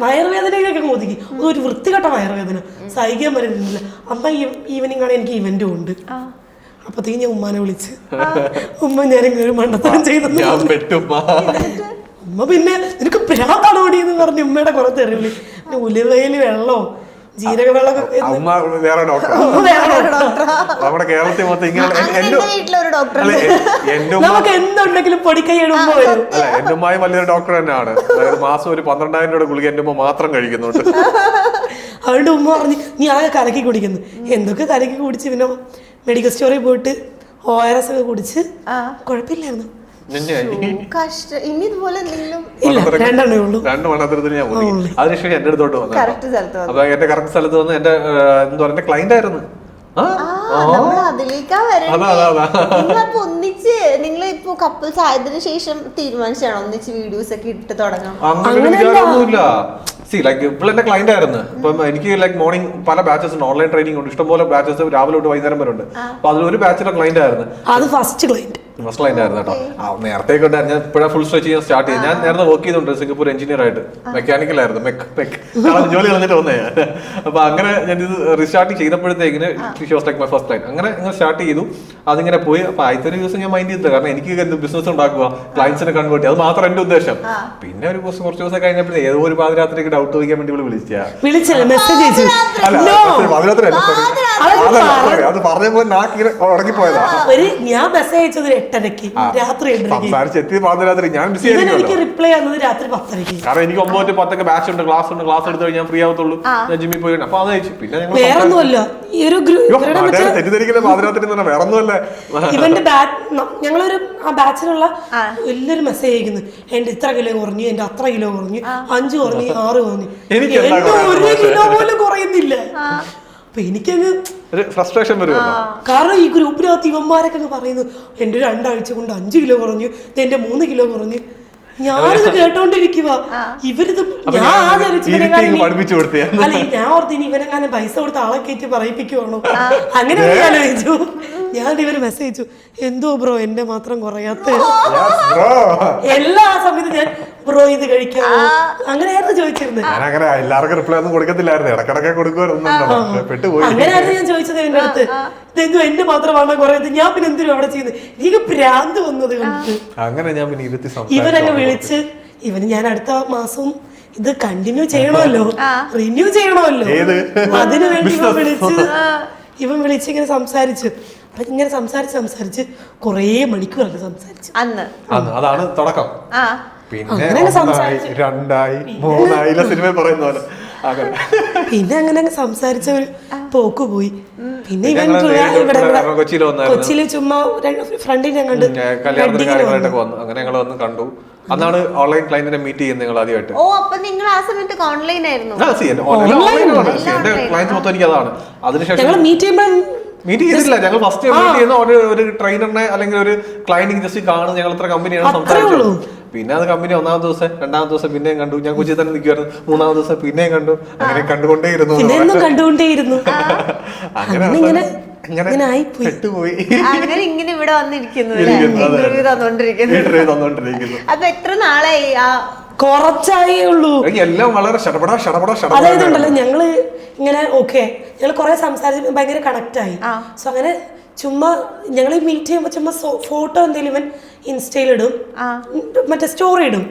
വയറുവേദനയൊക്കെ ഒതുക്കി. ഒരു വൃത്തികെട്ട വയറുവേദന സഹിക്കാൻ പറ്റുന്നില്ല. അമ്മ ഈവനിങ് ആണ് എനിക്ക് ഇവന്റും ഉണ്ട്. അപ്പത്തേക്ക് ഞാൻ ഉമ്മാനെ വിളിച്ച്, ഉമ്മ ഞാനിങ്ങനെ മണ്ടത്തരം ചെയ്തെന്ന്. ഉമ്മ പിന്നെ നിനക്ക് പ്രാന്താണോടി എന്ന് പറഞ്ഞു ഉമ്മയുടെ കുറെ തെറിവിളി. ഉലുവയില് വെള്ളോ ജീരക വെള്ളം നമ്മുടെ കേരളത്തിൽ മൊത്തം നമുക്ക് എന്തുണ്ടെങ്കിലും പൊടിക്കൈയുടെ ഉമ്മ വരും. അല്ല, എന്റെ ഉമ്മായി വലിയൊരു ഡോക്ടർ തന്നെയാണ്. അതായത് മാസം ഒരു 12,000 രൂപയുടെ ഗുളിക എന്റെ ഉമ്മ മാത്രം കഴിക്കുന്നുണ്ട്. അതുകൊണ്ട് ഉമ്മ പറഞ്ഞു നീ ആകെ കലക്കി കുടിക്കുന്നു. എന്തൊക്കെ കലക്കി കുടിച്ച് പിന്നെ മെഡിക്കൽ സ്റ്റോറിൽ പോയിട്ട് ORS ഒക്കെ കുടിച്ച് കുഴപ്പമില്ലായിരുന്നു. അതിനുശേഷം എന്റെ അടുത്തോട്ട് വന്നു. അപ്പൊ എന്റെ കറക്റ്റ് സ്ഥലത്ത് വന്ന് എന്റെ എന്താ പറയുക ക്ലൈന്റ് ആയിരുന്നു. ഒന്നിച്ച് നിങ്ങൾ ഇപ്പൊ കപ്പിൾസ് ആയതിനു ശേഷം തീരുമാനിച്ചാണോ ഒന്നിച്ച് വീഡിയോസ് ഒക്കെ ഇട്ട് തുടങ്ങാം? അങ്ങനെ വിചാരമൊന്നുമില്ല. ഇവളെന്റെ ക്ലൈന്റ് ആയിരുന്നു. ഇപ്പം എനിക്ക് മോർണിംഗ് പല ബാച്ചസ് ഉണ്ട്, ഓൺലൈൻ ട്രെയിനിങ് ഉണ്ട്, ഇഷ്ടംപോലെ ബാച്ചസ് രാവിലെ തൊട്ട് വൈകുന്നേരം വരെ ഉണ്ട്. അപ്പൊ അതിലൊരു ബാച്ചിലെ ക്ലൈന്റ് ആയിരുന്നു. അത് ഫസ്റ്റ് ക്ലൈന്റ് ആയിരുന്നു കേട്ടോ. നേരത്തെ ഉണ്ടായിരുന്നു. ഞാൻ ഇപ്പോഴാണ് ഫുൾ സ്ട്രെച്ച് ചെയ്യാൻ സ്റ്റാർട്ട് ചെയ്തത്. ഞാൻ നേരത്തെ വർക്ക് ചെയ്തിട്ടുണ്ട് സിംഗപ്പൂർ എഞ്ചിനീയർ ആയിട്ട്, മെക്കാനിക്കൽ ആയിരുന്നു. ജോലി കളഞ്ഞിട്ട് വന്നേ. അപ്പൊ അങ്ങനെ ഞാൻ ഇത് റീസ്റ്റാർട്ട് ചെയ്തപ്പോഴത്തേക്കിന് മൈ ഫസ്റ്റ് ക്ലൈന്റ്. അങ്ങനെ സ്റ്റാർട്ട് ചെയ്തു. അതിങ്ങനെ പോയി. അപ്പൊ ആദ്യത്തെ ഒരു ദിവസം ഞാൻ മൈൻഡ് ചെയ്തത്, കാരണം എനിക്ക് എന്ത് ബിസിനസ് ഉണ്ടാക്കുക, ക്ലയൻസിനെ കൺവേർട്ട് ചെയ്യുക, അത് മാത്രം എന്റെ ഉദ്ദേശം. പിന്നെ ഒരു കുറച്ച് ദിവസം കഴിഞ്ഞപ്പോഴേ ഏതോ ഒരു പാതിരാത്രിക്ക് ഡൗട്ട് ചോദിക്കാൻ വേണ്ടി അത് പറഞ്ഞപ്പോൾ ഉറങ്ങിപ്പോയതാ. ഞാൻ മെസ്സേജ് അയച്ചത് 8:30 രാത്രി. ഞാൻ ബിസി റിപ്ലൈ ആവുന്നത് രാത്രി 10:30. കാരണം എനിക്ക് 9 to 10 ബാച്ച് ഉണ്ട്, ക്ലാസ് എടുത്ത് കഴിഞ്ഞാൽ ഫ്രീ ആവത്തുള്ളൂ. ഞാൻ ജിമ്മിൽ പോയി. അപ്പൊ അത് അയച്ചു. പിന്നെ വേറൊന്നുമല്ല, തെറ്റിദ്ധരിക്കുന്ന പാതിരാത്രി വേറൊന്നുമല്ല. ഇവന്റെ ഞങ്ങളൊരു ആ ബാച്ചിലുള്ള എല്ലാവരും മെസ്സേജ് അയക്കുന്നു, എന്റെ ഇത്ര കിലോ കുറഞ്ഞു, എന്റെ അത്ര കിലോ കുറഞ്ഞു, 5 കുറഞ്ഞു, 6 കുറഞ്ഞു. എന്റെ 1 കിലോ പോലും കുറയുന്നില്ല. അപ്പൊ എനിക്കങ്ങ് ഫ്രസ്ട്രേഷൻ വരുമല്ലോ. കാരണം ഈ ഗ്രൂപ്പിനകത്ത് ഇവന്മാരൊക്കെ പറയുന്നു എന്റെ 2 ആഴ്ച കൊണ്ട് 5 കിലോ കുറഞ്ഞു, എന്റെ 3 കിലോ കുറഞ്ഞു. ഞാനിത് കേട്ടോണ്ടിരിക്കുക. ഇവരിത് ഞാൻ ഓർത്ത് ഇനി ഇവരെങ്ങനെ പൈസ കൊടുത്ത് ആളെ കയറ്റി പറയിപ്പിക്കുവാണോ, അങ്ങനെ ആലോചിച്ചു. ഞാൻ ഇവര് മെസ്സേജ് അയച്ചു, എന്തോ ബ്രോ എന്റെ മാത്രം കുറയാത്ത. എല്ലാ സമയത്തും ഞാൻ ബ്രോ ഇത് കഴിക്കാമോ, അങ്ങനെയായിരുന്നു ചോദിച്ചിരുന്നത്. ഞാൻ അങ്ങനെ എല്ലാവർക്കും റിപ്ലൈ ഒന്നും കൊടുക്കത്തില്ലായിരുന്നു, ഇടക്കിടക്കെ കൊടുക്കുവായിരുന്നു. പെട്ടുപോയി. അങ്ങനെയായിരുന്നു ഞാൻ ചോദിച്ചത് എന്റെ അടുത്ത്. ഇതെന്തോ എന്റെ മാത്രമാണ് കുറെ, ഞാൻ പിന്നെ എന്തിനും അവിടെ ചെയ്യുന്നത്, എനിക്ക് ഭ്രാന്ത് വന്നത് കണ്ടിട്ട്. അങ്ങനെ ഞാൻ പിന്നെ ഇരുത്തി ഇവനെന്നെ വിളിച്ച്, ഇവന് ഞാൻ അടുത്ത മാസവും ഇത് കണ്ടിന്യൂ ചെയ്യണമല്ലോ, റിന്യൂ ചെയ്യണമല്ലോ, അതിനു വേണ്ടി ഇവൻ വിളിച്ച് ഇങ്ങനെ സംസാരിച്ചു. അപ്പൊ ഇങ്ങനെ സംസാരിച്ച് കുറേ മണിക്കൂറൊക്കെ സംസാരിച്ചു. അതാണ് തുടക്കം. പിന്നെ 2 3 സിനിമ പറയുന്ന പോലെ പിന്നെ അങ്ങനെ സംസാരിച്ചവര് പോക്ക് പോയി. പിന്നെ ഇവൻ കൊച്ചിയില് ചുമ്മാ ഫ്രണ്ടിൽ ഞാൻ കണ്ടു, അങ്ങനെ ഞങ്ങൾ വന്ന് കണ്ടു. അന്നാണ് ഓൺലൈൻ ക്ലയന്റിനെ മീറ്റ് ചെയ്യുന്നത് നിങ്ങൾ ആദ്യമായിട്ട്. ഓ, അപ്പൊ നിങ്ങൾ ആ സമയത്ത് ഓൺലൈൻ ആയിരുന്നു? എന്റെ ക്ലയന്റ് മൊത്തം എനിക്ക് അതാണ്. അതിനുശേഷം മീറ്റ് ചെയ്തിട്ടില്ല, ഞങ്ങൾ ഫസ്റ്റ് മീറ്റ് ചെയ്യുന്ന ഒരു ട്രെയിനറിനെ അല്ലെങ്കിൽ ഒരു ക്ലയന്റിന് ജസ്റ്റ് കാണും, ഞങ്ങൾ ഇത്ര കമ്പനിയാണ് സംസാരിച്ചത്. പിന്നെ അത് കമ്പനി 1-ാമത്തെ ദിവസം 2-ാമത്തെ ദിവസം പിന്നെയും കണ്ടു. ഞാൻ കൊച്ചിയിൽ തന്നെ നിൽക്കുമായിരുന്നു. 3-ാമത്തെ ദിവസം പിന്നെയും കണ്ടു. അങ്ങനെ കണ്ടുകൊണ്ടേയിരുന്നു. അങ്ങനെ പെട്ടുപോയി. അങ്ങനെ ഇങ്ങനെ ഇവിടെ വന്നിരിക്കുന്നു, ഇന്റർവ്യൂ തന്നോണ്ടിരിക്കുന്നു. അപ്പൊ എത്ര നാളായി? കുറച്ചായേ ഉള്ളൂ. എല്ലാം വളരെ അതായത് ഉണ്ടല്ലോ, ഞങ്ങള് ഇങ്ങനെ ഞങ്ങൾ കുറെ സംസാരിച്ച് ഭയങ്കര കണക്ട് ആയി. സോ അങ്ങനെ ചുമ്മാ ഞങ്ങൾ മീറ്റ് ചെയ്യുമ്പോ ചുമ്മാ ഫോട്ടോ എന്തെങ്കിലും ഇവൻ ഇൻസ്റ്റയിലിടും, മറ്റേ സ്റ്റോറി ഇടും.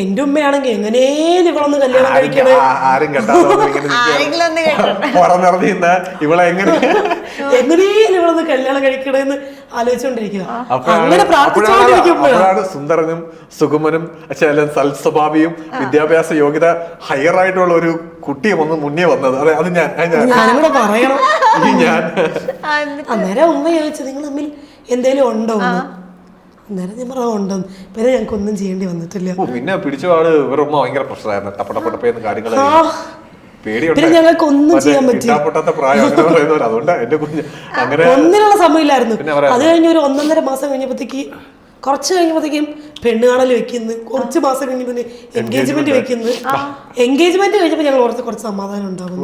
എന്റെ ഉമ്മയാണെങ്കിൽ എങ്ങനെയും ഇവളൊന്ന് കല്യാണം കഴിക്കണേ, എങ്ങനെയും ഇവളൊന്ന് കല്യാണം കഴിക്കണേന്ന് ആലോചിച്ചോണ്ടിരിക്കുക. അങ്ങനെ പ്രാർത്ഥിച്ചോണ്ടിരിക്കുമ്പോഴാണ് സുന്ദരനും സുഗമനും സൽസ്വഭാവിയും വിദ്യാഭ്യാസ യോഗ്യത ഹയർ ആയിട്ടുള്ള ഒരു കുട്ടിയെ മുന്നേ വന്നത്. അതെ, അത് ഞാനിവിടെ പറയണം. ഞാൻ അന്നേരം ഉമ്മ ചോദിച്ചു, നിങ്ങൾ തമ്മിൽ എന്തേലും ഉണ്ടോ? അന്നേരം ഞാൻ ഉണ്ടോ. പിന്നെ ഞങ്ങൾക്ക് ഒന്നും ചെയ്യേണ്ടി വന്നിട്ടില്ല. പിന്നെ പിടിച്ചപാട് ഇവരുടെ ഉമ്മ ഭയങ്കര പ്രശ്നമായിരുന്നു. ടപ്പടപ്പടപ്പേന്ന് കാര്യങ്ങൾ പിന്നെ ഞങ്ങൾക്ക് ഒന്നും ചെയ്യാൻ പറ്റില്ല. അതുകൊണ്ട് എന്റെ കുഞ്ഞ് അങ്ങനെ ഒന്നിനുള്ള സമയമില്ലായിരുന്നു. അത് കഴിഞ്ഞ് ഒരു 1.5 മാസം കുറച്ച് കഴിഞ്ഞപ്പോഴത്തേക്കും പെണ്ണ് കാണൽ വെക്കുന്നു. കുറച്ച് മാസം കഴിഞ്ഞപ്പോൾ എൻഗേജ്മെന്റ് വെക്കുന്നു. എൻഗേജ്മെന്റ് കഴിഞ്ഞപ്പോൾ ഞങ്ങൾ കുറച്ച് സമാധാനം ഉണ്ടാകുന്നു.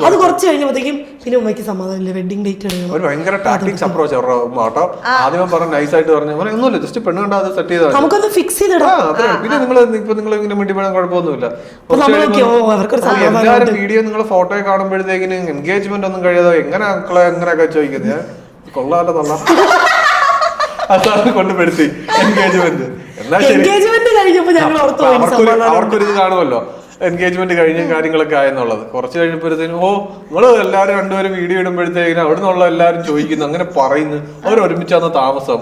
അത് കുറച്ച് കഴിഞ്ഞപ്പോഴത്തേക്കും പിന്നെ ഉമ്മയ്ക്ക് സമാധാനം ഇല്ല, വെഡിങ് ഡേറ്റ് എടുക്കണം. ഒരു ഭയങ്കര ടാക്ടിക്സ് അപ്രോച്ച് കേട്ടോ. ആദ്യം പറഞ്ഞു നൈസായിട്ട് പറഞ്ഞു, ഒന്നുമില്ല, ജസ്റ്റ് പെണ്ണ് കണ്ടാൽ അത് സെറ്റ് ചെയ്താൽ നമുക്കൊന്ന് ഫിക്സ് ചെയ്തിടാം. പിന്നെ നിങ്ങൾ ഇങ്ങനെ വേണ്ടി പോയാൽ കുഴപ്പമൊന്നുമില്ല. എല്ലാവരും വീഡിയോ നിങ്ങൾ ഫോട്ടോ കാണുമ്പോഴത്തേക്കിന് എൻഗേജ്മെന്റ് ഒന്നും കഴിയാതെ എങ്ങനെയൊക്കെ ചോദിക്കുന്നത് ഞാൻ കൊള്ളാലോ തള്ള അതാണ് കൊണ്ടുപെടുത്തി എൻഗേജ്മെന്റ്. എന്നാൽ അവർക്കൊരു ഇത് കാണുമല്ലോ, എൻഗേജ്മെന്റ് കഴിഞ്ഞ കാര്യങ്ങളൊക്കെ ആയെന്നുള്ളത്. കുറച്ച് കഴിഞ്ഞപ്പോഴത്തേനും നിങ്ങൾ എല്ലാവരും 2 പേരും വീഡിയോ ഇടുമ്പോഴത്തേക്കിനും അവിടെ നിന്നുള്ള എല്ലാവരും ചോദിക്കുന്നു, അങ്ങനെ പറയുന്നു, അവരൊരുമിച്ചാണ് താമസം,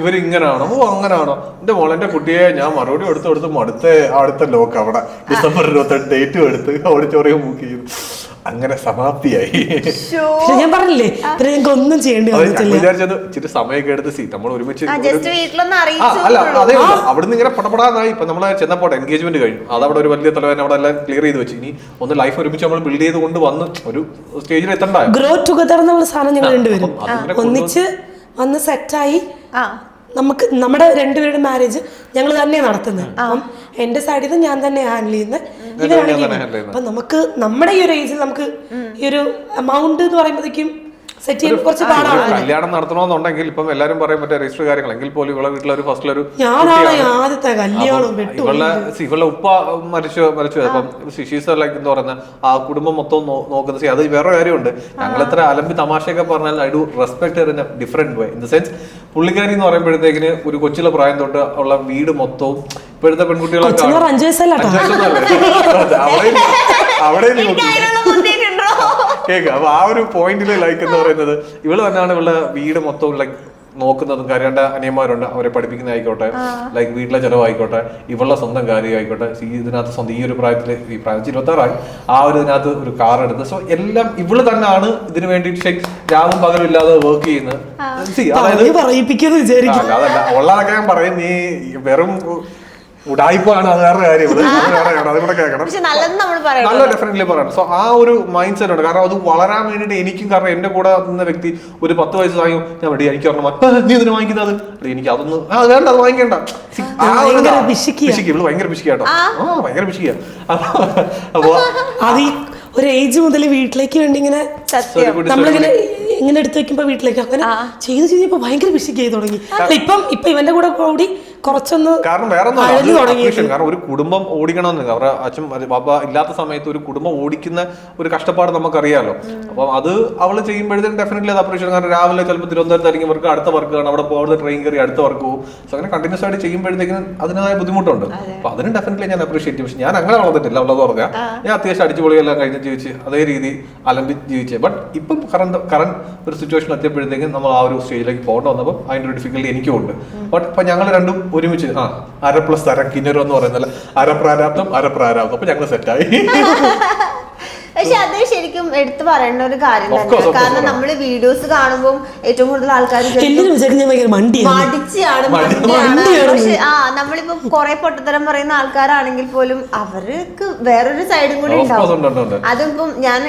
ഇവർ ഇങ്ങനാണോ അങ്ങനാണോ? എന്റെ മോളെന്റെ കുട്ടിയെ ഞാൻ മറുപടി കൊടുത്ത് അടുത്ത ലോക്ക് അവിടെ December 28 ഡേറ്റും എടുത്ത് ഓഡിറ്റോറിയം ബുക്ക് ചെയ്തു. അങ്ങനെ സമാപ്തിയായി. ഞാൻ പറഞ്ഞില്ലേ, ഒന്നും ചെയ്യേണ്ടി വിചാരിച്ചത് ഇച്ചിരി സമയമൊക്കെ എടുത്ത് നമ്മൾ ഒരുമിച്ച് അല്ല അതേ അവിടുന്ന് ഇങ്ങനെ പടപടാന്നായി. ഇപ്പൊ നമ്മള് ചെന്നപ്പോട്ടെ എൻഗേജ്മെന്റ് കഴിഞ്ഞു, അതവിടെ ഒരു വലിയ തലവൻ അവിടെ എല്ലാം ക്ലിയർ ചെയ്ത് വെച്ച്. ഇനി ഒന്ന് ലൈഫ് ഒരുമിച്ച് നമ്മൾ ബിൽഡ് ചെയ്ത് കൊണ്ട് വന്ന് ഒരു സ്റ്റേജിൽ എത്തണ്ട. ഗ്രോ ടുഗദർ എന്നുള്ള സാധനം ഞങ്ങൾ രണ്ടുപേരും ഒന്നിച്ച് വന്ന് സെറ്റായി. നമുക്ക് നമ്മുടെ 2 പേരുടെ മാരേജ് ഞങ്ങൾ തന്നെ നടത്തുന്നത്. അപ്പം എന്റെ സൈഡിൽ നിന്ന് ഞാൻ തന്നെ ഹാൻഡിൽ ചെയ്യുന്നത്, ഇവരാണ്. അപ്പൊ നമുക്ക് നമ്മുടെ ഈ ഒരു ഏജിൽ നമുക്ക് ഈ ഒരു എമൗണ്ട് എന്ന് പറയുമ്പോഴത്തേക്കും സെറ്റ് ചെയ്യാൻ കുറച്ച് പാടാണ്. കല്യാണം നടത്തണമെന്നുണ്ടെങ്കിൽ ഇപ്പം എല്ലാരും പറയും മറ്റേ രജിസ്റ്റർ കാര്യങ്ങളെങ്കിൽ പോലും ഇവളെ വീട്ടിലൊരു ഫസ്റ്റിലൊരു ആദ്യത്തെ കല്യാണം ഇവളുടെ ഉപ്പ മരിച്ചു. അപ്പം ഷീസ് ലൈക്ക് എന്ന് പറയുന്ന ആ കുടുംബം മൊത്തം നോക്കുന്നത്. അത് വേറെ കാര്യമുണ്ട്. ഞങ്ങൾ എത്ര അലമ്പി തമാശയൊക്കെ പറഞ്ഞാൽ I do respect in A different way. In the sense പുള്ളിക്കാരി എന്ന് പറയുമ്പോഴത്തേക്കിന് ഒരു കൊച്ചിലെ പ്രായം തൊട്ട് ഉള്ള വീട് മൊത്തവും ഇപ്പോഴത്തെ പെൺകുട്ടികളൊക്കെ അവിടെ കേൾക്കാം. അപ്പൊ ആ ഒരു പോയിന്റില് ലൈക്ക് എന്ന് പറയുന്നത് ഇവള് തന്നെയാണ് ഇവളുടെ വീട് മൊത്തം ലൈക്ക് നോക്കുന്നതും. കാര്യം അനിയന്മാരുണ്ട്, അവരെ പഠിപ്പിക്കുന്ന ആയിക്കോട്ടെ, ലൈക്ക് വീട്ടിലെ ചെലവായിക്കോട്ടെ, ഇവളുടെ സ്വന്തം കാര്യം ആയിക്കോട്ടെ. ഇതിനകത്ത് സ്വന്തം ഈ ഒരു പ്രായത്തില്, ഈ പ്രായത്തിൽ 26 ആ ഒരു ഇതിനകത്ത് ഒരു കാർ എടുത്ത്. സോ എല്ലാം ഇവള് തന്നെയാണ് ഇതിനു വേണ്ടിയിട്ട് രാവും പകലും ഇല്ലാതെ വർക്ക് ചെയ്യുന്നത്. അതല്ല ഉള്ളതൊക്കെ ഞാൻ പറയും, നീ വെറും ഉടായിപ്പാണ്, അത് വേറെ കാര്യം. അതുകൂടെ കേൾക്കണം, നല്ല ഡെഫിനറ്റ്ലി പറയണം. സോ ആ ഒരു മൈൻഡ് സെറ്റ് ഉണ്ട്. കാരണം അത് വളരാൻ വേണ്ടിയിട്ട് എനിക്കും, കാരണം എന്റെ കൂടെ നിന്ന വ്യക്തി ഒരു 10 വയസ്സായും ഞാൻ വേണ്ടി എനിക്ക് പറഞ്ഞ നീ ഇതിന് വാങ്ങിക്കുന്നത്, എനിക്ക് അതൊന്നും വേണ്ട, അത് വാങ്ങിക്കണ്ട. ഭയങ്കര പിശിക്കാട്ടോ, ഭയങ്കര പിശിക്ക. അപ്പൊ അത് ഒരു ഏജ് മുതൽ വീട്ടിലേക്ക് വേണ്ടി ഇങ്ങനെ നമ്മളിങ്ങനെ ഇങ്ങനെ എടുത്തു വെക്കുമ്പോ വീട്ടിലേക്ക് അങ്ങനെ ചെയ്ത് ചെയ്തപ്പോ ഭയങ്കര പിശിക്ക് ചെയ്ത് തുടങ്ങി. ഇപ്പൊ ഇവന്റെ കൂടെ കൂടി കുറച്ചൊന്ന് കാരണം വേറെ അഴഞ്ഞു തുടങ്ങിയത്. കാരണം ഒരു കുടുംബം ഓടിക്കണമെന്നില്ല, അവരുടെ അച്ഛൻ ബാബ ഇല്ലാത്ത സമയത്ത് ഒരു കുടുംബം ഓടിക്കുന്ന ഒരു കഷ്ടപ്പാട് നമുക്കറിയാലോ. അപ്പൊ അത് അവള് ചെയ്യുമ്പോഴത്തേക്കും ഡെഫിനറ്റ്ലി അത് അപ്രീഷിയേഷൻ. കാരണം രാവിലെ ചിലപ്പോൾ തിരുവനന്തപുരത്തായിരിക്കും വർക്ക്, അടുത്ത വർക്ക് കാണും, അവിടെ പോകുന്നത് ട്രെയിൻ കയറി അടുത്ത വർക്ക് പോകും. സോ അങ്ങനെ കണ്ടിന്യൂസ് ആയിട്ട് ചെയ്യുമ്പോഴത്തേക്കും അതിൻ്റെതായ ബുദ്ധിമുട്ടുണ്ട്. അപ്പൊ അതിന് ഡെഫിനറ്റ്ലി ഞാൻ അപ്രീഷിയേറ്റ് ചെയ്യും. പക്ഷെ ഞാൻ അങ്ങനെ വളർന്നിട്ടില്ല, ഉള്ളത് പറഞ്ഞാൽ ഞാൻ അത്യാവശ്യം അടിച്ചുപൊളിയെല്ലാം കഴിഞ്ഞ് ജീവിച്ച് അതേ രീതി അലമ്പി ജീവിച്ചേ. ബട്ട് ഇപ്പം കറണ്ട് ഒരു സിറ്റുവേഷൻ എത്തിയപ്പോഴത്തേക്കും നമ്മൾ ആ ഒരു സ്റ്റേജിലേക്ക് പോകേണ്ട വന്നപ്പോൾ അതിൻ്റെ ഒരു ഡിഫിക്കൽറ്റി എനിക്കും ഉണ്ട്. ബട്ട് ഇപ്പൊ ഞങ്ങൾ രണ്ടും ഒരുമിച്ച് അര പ്ലസ് അര കിന്നരം എന്ന് പറയുന്നില്ല, അരപ്രാരാബ്ദം അരപ്രാരാബ്ദം, അപ്പൊ ഞങ്ങൾ സെറ്റായി. പക്ഷെ അത് ശരിക്കും എടുത്തു പറയേണ്ട ഒരു കാര്യം തന്നെയാണ്. കാരണം നമ്മള് വീഡിയോസ് കാണുമ്പോൾ ഏറ്റവും കൂടുതൽ ആൾക്കാർ മടിച്ചാണ്. പക്ഷെ നമ്മളിപ്പോ കുറെ പൊട്ടത്തരം പറയുന്ന ആൾക്കാരാണെങ്കിൽ പോലും അവർക്ക് വേറൊരു സൈഡും കൂടി ഉണ്ടാവും. അതിപ്പം ഞാൻ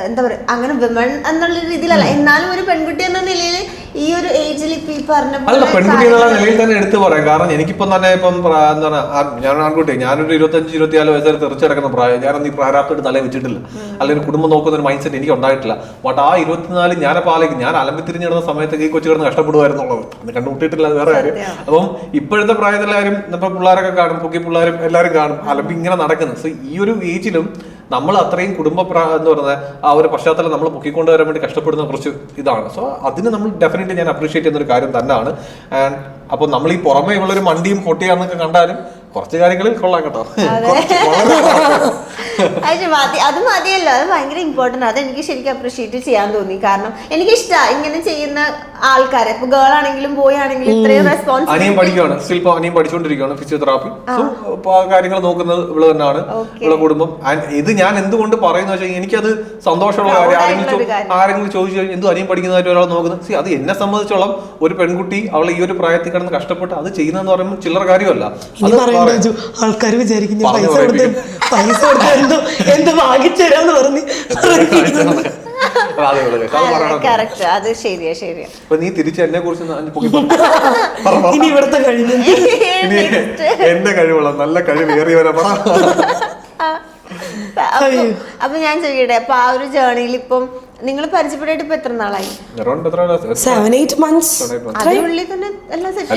എന്താ പറയാ, അങ്ങനെ വിമൺ എന്നുള്ള രീതിയിലല്ല, എന്നാലും ഒരു പെൺകുട്ടി എന്ന നിലയിൽ ഈ ഒരു ഏജിൽ ഇപ്പൊ ഈ പറഞ്ഞ പെൺകുട്ടി എന്നുള്ള നിലയിൽ തന്നെ എടുത്തു പറയാം. കാരണം എനിക്കിപ്പം തന്നെ ഇപ്പം എന്താണ്, ഞാൻ ആൺകുട്ടി, ഞാനൊരു 25-24 വയസ്സ് തെറിച്ചെടുക്കുന്ന പ്രായം. ഞാനൊന്നും ഈ പ്രാരാബ്ദമായിട്ട് തലേ വെച്ചിട്ടില്ല, അല്ലെങ്കിൽ കുടുംബം നോക്കുന്ന ഒരു മൈൻഡ് സെറ്റ് എനിക്ക് ഉണ്ടായിട്ടില്ല. ബട്ട് ആ 24 ഞാനപ്പോൾ ആലേക്ക് ഞാൻ അലമ്പിത്തിരിഞ്ഞിടുന്ന സമയത്ത് ഈ കൊച്ചു കിടന്ന് കഷ്ടപ്പെടുമായിരുന്നുള്ളത് അത് കണ്ടുമുട്ടിയിട്ടില്ല, അത് വേറെ കാര്യം. അപ്പം ഇപ്പോഴത്തെ പ്രായത്തിലാരും ഇപ്പൊ പിള്ളേരൊക്കെ കാണും, പൊക്കി പിള്ളേരും എല്ലാവരും കാണും അലമ്പി ഇങ്ങനെ നടക്കുന്നത്. സോ ഈ ഒരു ഏജിലും നമ്മൾ അത്രയും കുടുംബ എന്ന് പറയുന്നത് ആ ഒരു പശ്ചാത്തലം നമ്മൾ പൊക്കിക്കൊണ്ടുവരാൻ വേണ്ടി കഷ്ടപ്പെടുന്ന കുറച്ച് ഇതാണ്. സോ അതിന് നമ്മൾ ഡെഫിനറ്റ്ലി ഞാൻ അപ്രീഷിയേറ്റ് ചെയ്യുന്ന ഒരു കാര്യം തന്നെയാണ്. ആൻഡ് അപ്പോൾ നമ്മൾ ഈ പുറമേ ഉള്ളൊരു മണ്ടിയും പൊട്ടിയാന്നൊക്കെ കണ്ടാലും കുറച്ച് കാര്യങ്ങളിൽ കൊള്ളാം കേട്ടോ. അത് മതിയല്ലോ, അത് ഭയങ്കര ഇമ്പോർട്ടന്റ്. അത് എനിക്ക് ശരിക്കും അപ്രീഷിയേറ്റ് ചെയ്യാൻ തോന്നി. കാരണം എനിക്കിഷ്ടമാണ് ഇങ്ങനെ ചെയ്യുന്ന ആൾക്കാരെ. ഇപ്പൊ ഗേൾ ആണെങ്കിലും ബോയ് ആണെങ്കിലും ഇത്രയും റെസ്പോൺസിബിലിറ്റി. അനിയൻ പഠിക്കുകയാണ്, സ്റ്റിൽ ഇപ്പൊ അനിയൻ പഠിച്ചുകൊണ്ടിരിക്കുകയാണ് ഫിസിയോതെറാപ്പി. സോ ആ കാര്യങ്ങൾ നോക്കുന്നത് ഇവള് തന്നെയാണ്, ഇവളെ കുടുംബം. ഇത് ഞാൻ എന്തുകൊണ്ട് പറയുന്ന വെച്ചാൽ എനിക്കത് സന്തോഷമുള്ള കാര്യം. ആരെങ്കിലും ചോദിച്ചു കഴിഞ്ഞാൽ എന്തു അനിയൻ പഠിക്കുന്നതായിട്ട് ഒരാൾ നോക്കുന്നത്. സി അത് എന്നെ സംബന്ധിച്ചോളം ഒരു പെൺകുട്ടി അവൾ ഈ ഒരു പ്രായത്തിൽ കിടന്ന് കഷ്ടപ്പെട്ട് അത് ചെയ്യുന്നതെന്ന് പറയുമ്പോൾ ചില്ലറ കാര്യമല്ല. ആൾക്കാർ വിചാരിക്കും പൈസ എന്ത് വാങ്ങിച്ചേരാന്ന് പറഞ്ഞു. അത് ശരിയാ ശരിയാ. നീ തിരിച്ച് എന്നെ കുറിച്ച് ഇനി ഇവിടുത്തെ കഴിഞ്ഞു എന്റെ കഴിവുള്ള നല്ല കഴിവേറിയവരെ പറ. അപ്പൊ ഞാൻ ചോദിക്കട്ടെ, അപ്പൊ ആ ഒരു ജേർണിയിൽ ഇപ്പം നിങ്ങൾ പരിചയപ്പെട്ടിട്ട് ഇപ്പൊ എത്ര നാളായി? 7-8 months. അതിനുള്ളിൽ തന്നെ എല്ലാം സെറ്റ്.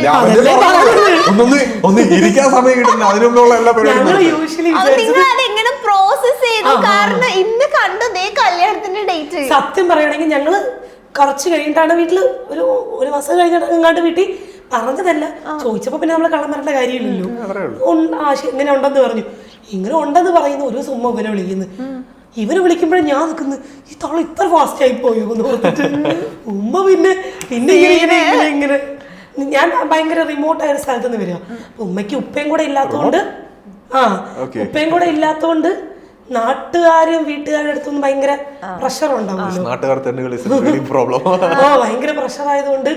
ഒന്ന് ഇരിക്കാൻ സമയം കിട്ടില്ല, അതിനുള്ള എല്ലാ നിങ്ങൾ അതെങ്ങനെ പ്രോസസ് ചെയ്തു? കാരണം ഇന്ന് കണ്ടു ദേ കല്യാണത്തിന്റെ ഡേറ്റ്. സത്യം പറയുകയാണെങ്കിൽ ഞങ്ങള് കുറച്ച് കഴിഞ്ഞിട്ടാണ് വീട്ടില് ഒരു മാസം കഴിഞ്ഞിട്ട് ഇങ്ങോട്ട് വീട്ടിൽ പറഞ്ഞതല്ല, ചോദിച്ചപ്പോ പിന്നെ നമ്മള് കള്ളം പറയേണ്ട കാര്യമില്ലല്ലോ. ഇങ്ങനെ ഉണ്ടെന്ന് പറഞ്ഞു. ഇങ്ങനെ ഉണ്ടെന്ന് പറയുന്ന ഒരു ദിവസം ഉമ്മ ഇവനെ വിളിക്കുന്നു. ഇവനെ വിളിക്കുമ്പോഴേ ഞാൻ നിൽക്കുന്നു, ഈ തവള ഇത്ര ഫാസ്റ്റ് ആയി പോയോ എന്ന് പറഞ്ഞിട്ട് ഉമ്മ പിന്നെ ഇങ്ങനെ ഞാൻ ഭയങ്കര റിമോട്ടായ ഒരു സ്ഥലത്ത് നിന്ന് വരിക. ഉമ്മയ്ക്ക് ഉപ്പയും കൂടെ ഇല്ലാത്തോണ്ട് നാട്ടുകാരും വീട്ടുകാരുടെ അടുത്തൊന്നും ഭയങ്കര പ്രഷർ ഉണ്ടാവുമല്ലോ. ഭയങ്കര പ്രഷർ ആയതുകൊണ്ട്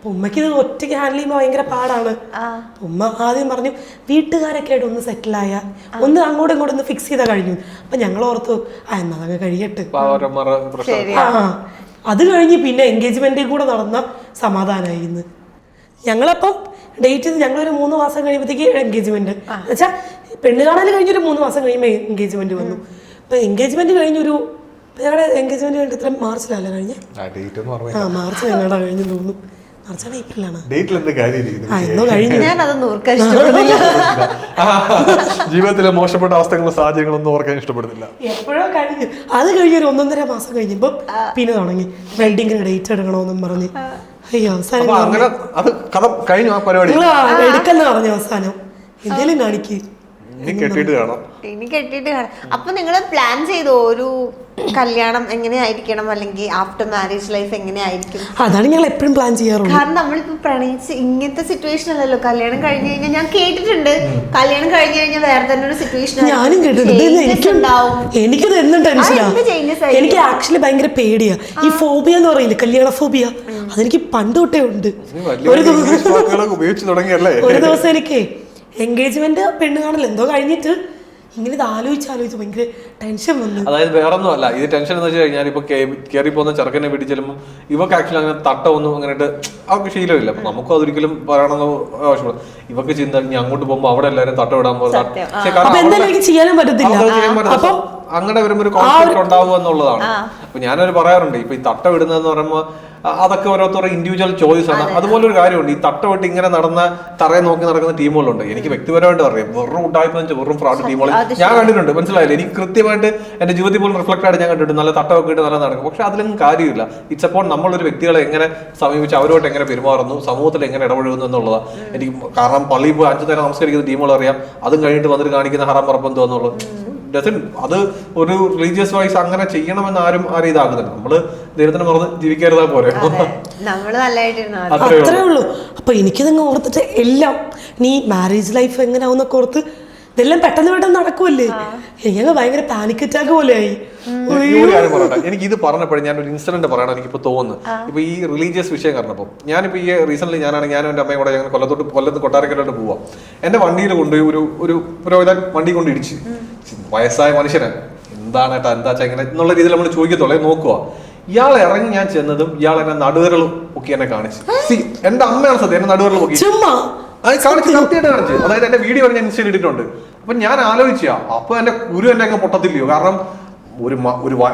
ഉമ്മയ്ക്ക് ഇത് ഒറ്റയ്ക്ക് ഹാൻഡിൽ ചെയ്യുമ്പോൾ ഭയങ്കര പാടാണ്. ഉമ്മ ആദ്യം പറഞ്ഞു വീട്ടുകാരൊക്കെ ആയിട്ട് ഒന്ന് സെറ്റിലായ ഒന്ന് അങ്ങോട്ടും ഇങ്ങോട്ടും ഒന്ന് ഫിക്സ് ചെയ്താൽ കഴിഞ്ഞു. അപ്പൊ ഞങ്ങൾ ഓർത്തു എന്നാ അങ്ങ് കഴിയട്ടെ. അത് കഴിഞ്ഞ് പിന്നെ എൻഗേജ്മെന്റിൽ കൂടെ നടന്ന സമാധാനമായിരുന്നു. ഞങ്ങളപ്പം ഡേറ്റ് ചെയ്ത് ഞങ്ങളൊരു 3 മാസം കഴിയുമ്പോഴത്തേക്ക് എൻഗേജ്മെന്റ് എന്നുവെച്ചാൽ പെണ്ണ് കാണാൻ കഴിഞ്ഞൊരു 3 മാസം കഴിയുമ്പോൾ എൻഗേജ്മെന്റ് വന്നു. അപ്പൊ എൻഗേജ്മെന്റ് കഴിഞ്ഞൊരു ഞങ്ങളുടെ എൻഗേജ്മെന്റ് കഴിഞ്ഞിട്ട് ഇത്ര മാർച്ചിലല്ല കഴിഞ്ഞ മാർച്ച് ഞങ്ങളുടെ കഴിഞ്ഞു തോന്നുന്നു. ജീവിതത്തിലെ മോശപ്പെട്ട അവസ്ഥകളും സാഹചര്യങ്ങളൊന്നും ഓർക്കാൻ ഇഷ്ടപ്പെടുന്നില്ല. എപ്പോഴോ കഴിഞ്ഞു. അത് കഴിഞ്ഞൊരു 1.5 മാസം കഴിഞ്ഞപ്പോ പിന്നെ തുടങ്ങി വെഡിങ്ങിന് ഡേറ്റ് എടുക്കണമെന്നും പറഞ്ഞ് എടുക്കെന്ന് പറഞ്ഞു. അവസാനം എന്തേലും കാണിക്ക് ഇനി കെട്ടിയിട്ട് കാണാം. അപ്പൊ നിങ്ങള് പ്ലാൻ ചെയ്തോ ഒരു കല്യാണം എങ്ങനെയായിരിക്കണം, അല്ലെങ്കിൽ ആഫ്റ്റർ മാരേജ് ലൈഫ് എങ്ങനെയായിരിക്കും? അതാണ് ഞങ്ങൾ എപ്പോഴും പ്ലാൻ ചെയ്യാറുള്ളത്. കാരണം നമ്മളിപ്പോ പ്രണയിച്ച് ഇങ്ങനത്തെ സിറ്റുവേഷൻ അല്ലല്ലോ. കല്യാണം കഴിഞ്ഞു കഴിഞ്ഞാൽ ഞാൻ കേട്ടിട്ടുണ്ട്, കല്യാണം കഴിഞ്ഞു കഴിഞ്ഞാൽ വേറെ തന്നെ ഒരു സിറ്റുവേഷൻ. ഞാനും കേട്ടിട്ടുണ്ട്. എനിക്കത് എന്നും ടെൻഷനാണ്. എനിക്ക് ആക്ച്വലി ഭയങ്കര പേടിയാ ഈ ഫോബിയ എന്ന് പറയില്ലേ, കല്യാണ ഫോബിയ. അതെനിക്ക് പണ്ട് തൊട്ടേ ഉണ്ട്. ഒരു ദിവസം എനിക്ക് എൻഗേജ്മെന്റ് പെണ്ണ് കാണൽ എന്തോ കഴിഞ്ഞിട്ട് ഇങ്ങനെ ഇത് ആലോചിച്ച് ഭയങ്കര ടെൻഷൻ വന്നു. അതായത് വേറൊന്നും അല്ല, ഇത് ടെൻഷൻ എന്ന് വെച്ച് കഴിഞ്ഞാൽ ഇപ്പൊ കയറി പോകുന്ന ചെറുക്കനെ വീട്ടിൽ ചെല്ലുമ്പോൾ ഇവക്ക് ആക്ച്വലി അങ്ങനെ തട്ടൊന്നും അങ്ങനെ അവർക്ക് ശീലമില്ല. അപ്പൊ നമുക്കും അതൊരിക്കലും പറയണമെന്ന് ആവശ്യമില്ല. ഇവക്ക് ചിന്ത ഇനി അങ്ങോട്ട് പോകുമ്പോൾ അവിടെ എല്ലാവരും തട്ട വിടാൻ പോകുന്നത് അങ്ങനെ വരുമ്പോൾ ഒരു കോൺഫ്ലിക്റ്റ് ഉണ്ടാവുക എന്നുള്ളതാണ്. അപ്പൊ ഞാനൊരു പറയാറുണ്ട്, ഇപ്പൊ ഈ തട്ട വിടുന്നതെന്ന് പറയുമ്പോൾ അതൊക്കെ ഓരോരുത്തരുടെ ഇൻഡിവിജ്വൽ ചോയ്സ് ആണ്. അതുപോലെ ഒരു കാര്യമുണ്ട്, ഈ തട്ടവിട്ട് ഇങ്ങനെ നടന്ന തറയെ നോക്കി നടക്കുന്ന ടീമുകളുണ്ട്. എനിക്ക് വ്യക്തിപരമായിട്ട് അറിയാം, വെറും ഉണ്ടായിപ്പ് വെറും ഫ്രോഡ് ടീമുകൾ ഞാൻ കണ്ടിട്ടുണ്ട്. മനസ്സിലായില്ല, എനിക്ക് കൃത്യമായിട്ട് എന്റെ ജീവിതത്തിൽ പോലും റിഫ്ലക്ട് ആയിട്ട് ഞാൻ കണ്ടിട്ടുണ്ട്. നല്ല തട്ടമൊക്കെ ഇട്ട് നല്ല നടക്കും. പക്ഷെ അതിലൊന്നും കാര്യമില്ല. ഇറ്റ്സ് അപ്പോൾ നമ്മളൊരു വ്യക്തികളെ എങ്ങനെ സമീപിച്ച് അവരോട്ട് എങ്ങനെ പെരുമാറുന്നു, സമൂഹത്തിൽ എങ്ങനെ ഇടപഴകുന്നു എന്നുള്ളതാണ് എനിക്ക്. കാരണം പള്ളിയിൽ പോയി 5 നേരം നമസ്കരിക്കുന്ന ടീമുകൾ അറിയാം, അതും കഴിഞ്ഞിട്ട് വന്നിട്ട് കാണിക്കുന്ന ഹറാം പറപ്പെന്തോ എന്നുള്ളത്. അത് ഒരു റിലീജിയസ് വൈസ് അങ്ങനെ ചെയ്യണമെന്ന് ആരും ഇതാക്കുന്നില്ല. നമ്മള് ദൈവത്തിന് മറന്ന് ജീവിക്കരുതാ പോലെ. അത്രേ ഉള്ളൂ. അപ്പൊ എനിക്കിതങ്ങ് ഓർത്തിട്ട് എല്ലാം നീ മാരേജ് ലൈഫ് എങ്ങനെയാവുന്നൊക്കെ ഓർത്ത് ഇതെല്ലാം പെട്ടെന്ന് നടക്കുമല്ലേ, എനിക്ക് ഭയങ്കര പാനിക് അറ്റാക്ക് പോലെയായി. എനിക്ക് ഇത് പറഞ്ഞപ്പോഴും ഞാൻ ഒരു ഇൻസിഡന്റ് പറയണം എനിക്കിപ്പോ തോന്നുന്നു. ഇപ്പൊ ഈ റിലീജിയസ് വിഷയം കാരണപ്പം ഞാനിപ്പോ ഈ റീസെന്റ് ഞാനും എൻ്റെ അമ്മയും കൂടെ ഞങ്ങൾ കൊല്ലത്ത് കൊട്ടാരക്കരോട്ട് പോവാം. എന്റെ വണ്ടിയിൽ കൊണ്ടുപോയി ഒരു പുരോഹിതൻ വണ്ടി കൊണ്ട് ഇടിച്ച്. വയസ്സായ മനുഷ്യനെ എന്താണ് ഏട്ടാ എന്താ ഇങ്ങനെ എന്നുള്ള രീതിയിൽ നമ്മൾ ചോദിക്കത്തുള്ളേ. നോക്കുക, ഇയാൾ ഇറങ്ങി ഞാൻ ചെന്നതും ഇയാൾ എന്നെ നടുവിരലും ഒക്കെ എന്നെ കാണിച്ചു. എന്റെ അമ്മയാണ് സത്യം, എന്നെ നടുവിരലും ഒക്കെ കാണിച്ചു, സത്യമായിട്ട് കാണിച്ചു. അതായത് എന്റെ വീഡിയോ ഞാൻ ഇൻസ്റ്റയിൽ ഇട്ടിട്ടുണ്ട്. അപ്പൊ ഞാൻ ആലോചിച്ചാ, അപ്പൊ എന്റെ കുരു എന്നെ അങ്ങ് പൊട്ടത്തില്ലയോ? കാരണം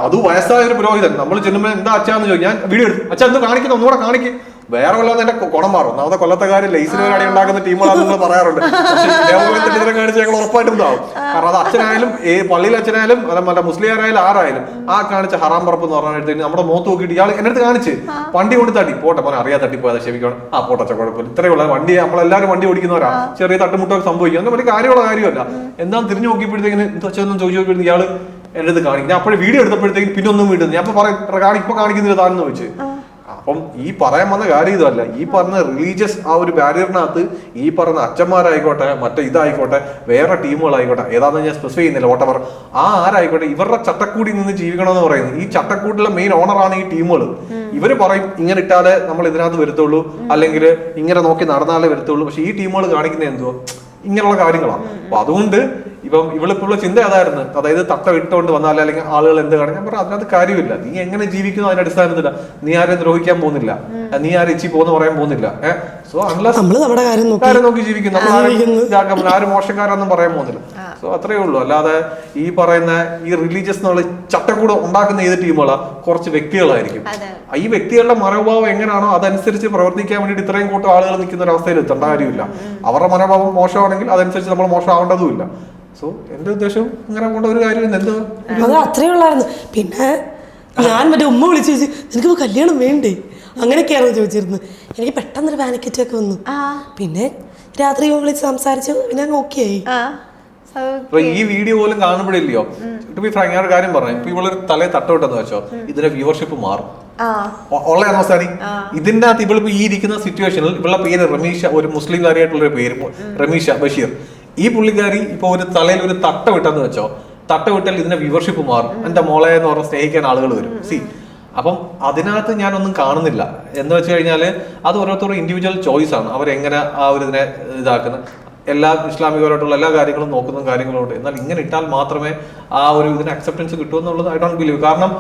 അത് വയസ്സായ ഒരു പുരോഹിതൻ നമ്മൾ ചെല്ലുമ്പോൾ എന്താ അച്ഛാന്ന് ചോദിക്കും. ഞാൻ വീഡിയോ എടുത്തു, അച്ഛൻ എന്ത് കാണിക്കുന്നു ഒന്നുകൂടെ കാണിക്കും. വേറെ വല്ലാതെ എന്റെ കുണം മാറും. ഒന്നാമത്തെ കൊല്ലത്തുകാർ ലൈസിന് അടി ഉണ്ടാക്കുന്ന ടീമുകളാണെന്ന് നിങ്ങൾ പറയാറുണ്ട്. പക്ഷേ കാണിച്ച് ഞങ്ങൾ ഉറപ്പായിട്ടും ഇതാവും. കാരണം അത് അച്ഛനായാലും പള്ളിയിൽ അച്ഛനായാലും മറ്റേ മുസ്ലിയാരായാലും ആരായാലും ആ കാണിച്ച ഹറാം പറപ്പ് എന്ന് പറഞ്ഞിട്ട് നമ്മുടെ മുഖത്ത് നോക്കിയിട്ട് ഇയാൾ എന്റെ അടുത്ത് കാണിച്ച് വണ്ടി കൊണ്ട് തട്ടി. പോട്ടെ മോനെ, അറിയാതെ തട്ടിപ്പോയത് ക്ഷമിക്കണം. പോട്ടെ കുഴപ്പമില്ല, ഇത്രയുള്ള വണ്ടി നമ്മളെല്ലാവരും വണ്ടി ഓടിക്കുന്നവരാ, ചെറിയ തട്ടുമുട്ടൊക്കെ സംഭവിക്കും. അങ്ങനെ വലിയ കാര്യമുള്ള കാര്യമല്ല. എന്താ തിരിഞ്ഞു നോക്കിയപ്പോഴത്തേക്കിന് എന്താ വെച്ചാൽ ചോദിച്ചു നോക്കിയിട്ട് ഇയാൾ എന്റെ അടുത്ത് കാണിക്കും. ഞാൻ അപ്പോഴും വീഡിയോ എടുത്തപ്പോഴത്തേക്കും പിന്നെ ഒന്നും വീട്ടുന്നു. ഞാൻ ഇപ്പൊ കാണിക്കുന്നില്ല താനെന്ന് വെച്ച്. അപ്പം ഈ പറയാൻ വന്ന കാര്യം ഇതല്ല. ഈ പറഞ്ഞ റിലീജിയസ് ആ ഒരു ബാരിയറിനകത്ത് ഈ പറഞ്ഞ അച്ഛന്മാരായിക്കോട്ടെ, മറ്റേ ഇതായിക്കോട്ടെ, വേറെ ടീമുകളായിക്കോട്ടെ, ഏതാണെന്ന് ഞാൻ സ്പെസിഫൈ ചെയ്യുന്നില്ല, വോട്ടവർ ആരായിക്കോട്ടെ, ഇവരുടെ ചട്ടക്കൂടി നിന്ന് ജീവിക്കണമെന്ന് പറയുന്നത്. ഈ ചട്ടക്കൂട്ടിലെ മെയിൻ ഓണറാണ് ഈ ടീമുകൾ. ഇവര് പറയും ഇങ്ങനെ ഇട്ടാലേ നമ്മൾ ഇതിനകത്ത് വരുത്തുള്ളൂ, അല്ലെങ്കിൽ ഇങ്ങനെ നോക്കി നടന്നാലേ വരുത്തുള്ളൂ. പക്ഷെ ഈ ടീമുകൾ കാണിക്കുന്നത് എന്തുവാ, ഇങ്ങനെയുള്ള കാര്യങ്ങളാണ്. അപ്പൊ അതുകൊണ്ട് ഇപ്പം ഇവളിപ്പുള്ള ചിന്ത അതായിരുന്നു. അതായത് തട്ട ഇട്ടുകൊണ്ട് വന്നാലേ അല്ലെങ്കിൽ ആളുകൾ എന്ത് കാണും. ഞാൻ പറഞ്ഞു അതിനകത്ത് കാര്യമില്ല. നീ എങ്ങനെ ജീവിക്കുന്നു അതിന്റെ അടിസ്ഥാനത്തില്ല. നീ ആരെയും ദ്രോഹിക്കാൻ പോകുന്നില്ല, നീ ആരും ഇച്ചി പോകുന്ന പറയാൻ പോകുന്നില്ല. സോ അൺലെസ് കാര്യം നോക്കി ജീവിക്കുന്നു. നമ്മൾ ആരും മോശക്കാരൊന്നും പറയാൻ പോകുന്നില്ല. സോ അത്രയേ ഉള്ളൂ. അല്ലാതെ ഈ പറയുന്ന ഈ റിലീജിയസ് എന്നുള്ള ചട്ടക്കൂട് ഉണ്ടാക്കുന്ന ഏത് ടീമുകളാ, കുറച്ച് വ്യക്തികളായിരിക്കും. ഈ വ്യക്തികളുടെ മനോഭാവം എങ്ങനെയാണോ അതനുസരിച്ച് പ്രവർത്തിക്കാൻ വേണ്ടിയിട്ട് ഇത്രയും കൂട്ടം ആളുകൾ നിൽക്കുന്ന ഒരു അവസ്ഥയിൽ എത്തേണ്ട കാര്യമില്ല. അവരുടെ മനോഭാവം മോശമാണെങ്കിൽ അതനുസരിച്ച് നമ്മൾ മോശമാവേണ്ടതുമില്ല. സോ എന്റെ ഉദ്ദേശം ഇങ്ങനെ കൊണ്ട് ഒരു കാര്യം എന്തോ അത് അത്രേ ഉള്ളായിരുന്നു. പിന്നെ ഞാൻ മറ്റേ ഉമ്മ വിളിച്ചു ചോദിച്ചു, നിനക്ക് കല്യാണം വേണ്ടേ, അങ്ങനെയൊക്കെയായിരുന്നു ചോദിച്ചിരുന്നത്. എനിക്ക് പെട്ടെന്നൊരു പാനിക് അറ്റാക്ക് വന്നു. പിന്നെ രാത്രി വിളിച്ച് സംസാരിച്ചു, പിന്നെ അങ്ങ് ഓക്കെ ആയി. ഈ വീഡിയോ പോലും കാണുമ്പോഴില്ലയോ, ഞാൻ ഒരു കാര്യം പറഞ്ഞു. ഇപ്പൊ ഇവളൊരു തലയെ തട്ടവിട്ടെന്ന് വെച്ചോ, ഇതിന്റെ വ്യൂവർഷിപ്പ് മാറും. ഉള്ള അവസ്ഥാനി ഇതിന്റെ അകത്ത് ഇവളിപ്പോ ഈ ഇരിക്കുന്ന സിറ്റുവേഷനിൽ ഇവളുടെ പേര് റമീഷ, ഒരു മുസ്ലിം കാരിയായിട്ടുള്ള ഒരു പേര് റമീഷ ബഷീർ. ഈ പുള്ളിക്കാരി ഇപ്പൊ ഒരു തലയിൽ ഒരു തട്ട വിട്ടെന്ന് വെച്ചോ, തട്ട വിട്ടാൽ ഇതിന്റെ വ്യൂവർഷിപ്പ് മാറും. എന്റെ മോളെ എന്ന് പറഞ്ഞ് സ്നേഹിക്കാൻ ആളുകൾ വരും. അപ്പം അതിനകത്ത് ഞാനൊന്നും കാണുന്നില്ല. എന്ന് വെച്ച് കഴിഞ്ഞാല് അത് ഓരോരുത്തരുടെ ഇൻഡിവിജ്വൽ ചോയ്സ് ആണ്. അവരെങ്ങനെ ആ ഒരു ഇതിനെ ഇതാക്കുന്നത്. എല്ലാ ഇസ്ലാമികമായിട്ടുള്ള എല്ലാ കാര്യങ്ങളും നോക്കുന്ന കാര്യങ്ങളുണ്ട്. എന്നാൽ ഇങ്ങനെ ഇട്ടാൽ മാത്രമേ ആ ഒരു ഇതിന് അക്സെപ്റ്റൻസ് കിട്ടൂ എന്നുള്ളത് ഐ ഡോണ്ട് ബിലീവ്. കാരണം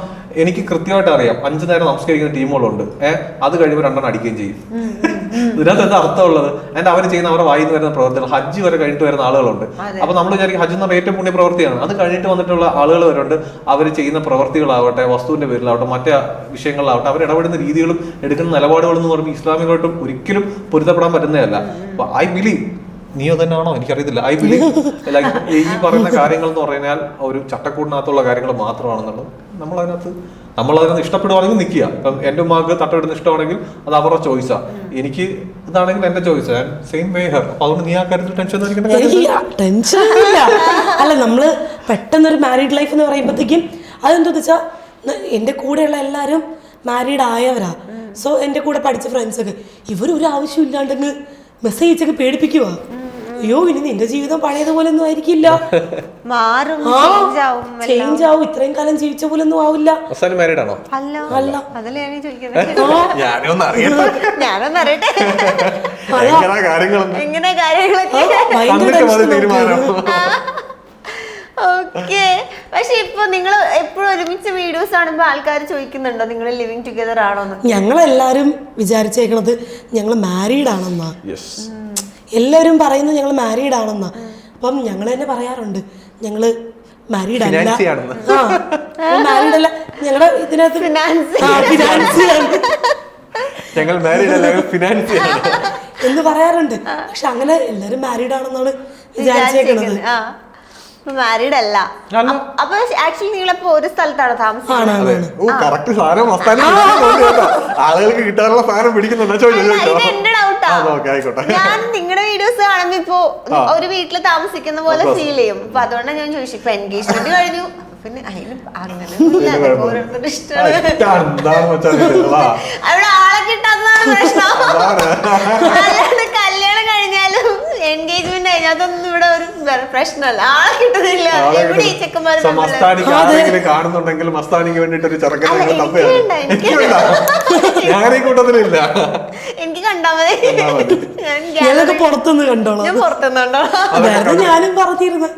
എനിക്ക് കൃത്യമായിട്ട് അറിയാം 5 നേരം നമസ്കരിക്കുന്ന ടീമുകളുണ്ട്. അത് കഴിയുമ്പോൾ 2 അടിക്കുകയും ചെയ്യും. ഇതിനകത്ത് എന്താ അർത്ഥമുള്ളത്? അതിന്റെ അവർ ചെയ്യുന്ന അവരുടെ വായിൽ നിന്ന് വരുന്ന പ്രവർത്തികൾ, ഹജ്ജ് വരെ കഴിഞ്ഞിട്ട് വരുന്ന ആളുകളുണ്ട്. അപ്പൊ നമ്മൾ വിചാരിക്കും ഹജ്ജ് എന്ന് പറഞ്ഞാൽ ഏറ്റവും പുണ്യ പ്രവൃത്തിയാണ്. അത് കഴിഞ്ഞിട്ട് വന്നിട്ടുള്ള ആളുകൾ വരുന്നുണ്ട്. അവർ ചെയ്യുന്ന പ്രവർത്തികളാവട്ടെ, വസ്തുവിന്റെ പേരിലാവട്ടെ, മറ്റേ വിഷയങ്ങളിലാവട്ടെ, അവർ ഇടപെടുന്ന രീതികളും എടുക്കുന്ന നിലപാടുകളും എന്ന് പറയുമ്പോൾ ഇസ്ലാമികമായിട്ടും ഒരിക്കലും പൊരുത്തപ്പെടാൻ പറ്റുന്നതല്ല. അപ്പൊ ഐ ബിലീവ്, നീയോ തന്നെയാണോ എനിക്കറിയത്തില്ല, ഐ ബിലീവ് ലൈക്ക് ഈ പറയുന്ന കാര്യങ്ങൾ എന്ന് പറഞ്ഞാൽ ഒരു ചട്ടക്കൂടിനകത്തുള്ള കാര്യങ്ങൾ മാത്രമാണെന്നുള്ളത്. നമ്മളതിനകത്ത് ഇഷ്ടപ്പെടുവാണെങ്കിൽ നിൽക്കുക. ഇപ്പം എൻ്റെ ഉമ്മാക്ക് തട്ടമിടുന്ന ഇഷ്ടമാണെങ്കിൽ അത് അവരുടെ ചോയ്സാ. എനിക്ക് ഇതാണെങ്കിൽ എന്റെ ചോയ്സ്. Same way her. അപ്പൊ അതുകൊണ്ട് നീ ആ കാര്യത്തിൽ ടെൻഷൻ അല്ല, നമ്മള് പെട്ടെന്നൊരു മാരീഡ് ലൈഫ് എന്ന് പറയുമ്പോഴത്തേക്കും അതെന്താ വെച്ചാൽ എൻ്റെ കൂടെയുള്ള എല്ലാവരും മാരീഡ് ആയവരാ. സോ എൻ്റെ കൂടെ പഠിച്ച ഫ്രണ്ട്സൊക്കെ ഇവരൊരു ആവശ്യം ഇല്ലാണ്ടെങ്കിൽ മെസ്സേജ് ഒക്കെ പേടിപ്പിക്കുക. അയ്യോ ഇനി നിന്റെ ജീവിതം പഴയതുപോലെ ഒന്നും ആയിരിക്കില്ല, ചേഞ്ച് ആവും, ഇത്രയും കാലം ജീവിച്ച പോലെ ഒന്നും ആവില്ല. ഓക്കെ. പക്ഷെ ഇപ്പൊ നിങ്ങൾ എപ്പോഴും ഒരുമിച്ച് വീഡിയോസ് കാണുമ്പോ ആൾക്കാർ ചോദിക്കുന്നുണ്ടോ നിങ്ങൾ ലിവിങ് ടുഗദർ ആണോന്ന്? ഞങ്ങളെല്ലാരും വിചാരിച്ചേക്കണത് ഞങ്ങൾ മാരീഡ് ആണെന്നാ. എല്ലാവരും പറയുന്നത് ഞങ്ങൾ മാരീഡ് ആണെന്നാ. അപ്പം ഞങ്ങൾ തന്നെ പറയാറുണ്ട് ഞങ്ങള് മാരീഡ് അല്ല, മാരീഡ് അല്ല, ഞങ്ങളുടെ ഇതിനകത്ത് ഫിനാൻസ്. ഞങ്ങൾ മാരീഡ് അല്ല, ഞങ്ങൾ ഫിനാൻസ് എന്ന് പറയാറുണ്ട്. പക്ഷെ അങ്ങനെ എല്ലാരും മാരീഡ് ആണെന്നാണ് വിചാരിച്ചേക്കുന്നത്. മാരീഡ് അല്ല. അപ്പൊ ആക്ച്വലി നിങ്ങളിപ്പോ ഒരു സ്ഥലത്താണ് താമസിക്കുന്നത്. കറക്റ്റ് സാധനം ആളുകൾക്ക് കിട്ടാനുള്ള സാധനം പിടിക്കുന്നുണ്ടോ ചോദിച്ചോ. ഇത് എന്റെ ഡൗട്ടാ. ഞാൻ നിങ്ങളുടെ വീഡിയോസ് കാണുമ്പോ ഇപ്പൊ ഒരു വീട്ടില് താമസിക്കുന്ന പോലെ ഫീൽ ചെയ്യും. അപ്പൊ അതുകൊണ്ടാണ് ഞാൻ ചോദിച്ചു. ഇപ്പൊ എൻഗേജ്മെന്റ് കഴിഞ്ഞു, പിന്നെ അതിന് അങ്ങനെ ഓരോരുത്തരുടെ ഇഷ്ടമാണ്. അവിടെ ആളെ കിട്ടാത്തതാണ് പ്രശ്നം. അല്ലാണ്ട് കല്യാണം കഴിഞ്ഞാലും എൻഗേജ്മെന്റ് കഴിഞ്ഞാൽ അതൊന്നും ഇവിടെ ഒരു പ്രശ്നമല്ല. ആളെ കിട്ടുന്നില്ല. ഇവിടെ ഈ ചെക്കന്മാർ കാണുന്നുണ്ടെങ്കിൽ മസ്താനിക്ക് വേണ്ടിട്ട് ഒരു ചെറുക്കനെ കൂട്ടത്തിലില്ല. എനിക്ക് കണ്ടാ മതി. പുറത്തുനിന്ന് കണ്ടോളാം. ഞാൻ പുറത്തുനിന്ന് കണ്ടോളാം. ഞാനും പറഞ്ഞിരുന്നു.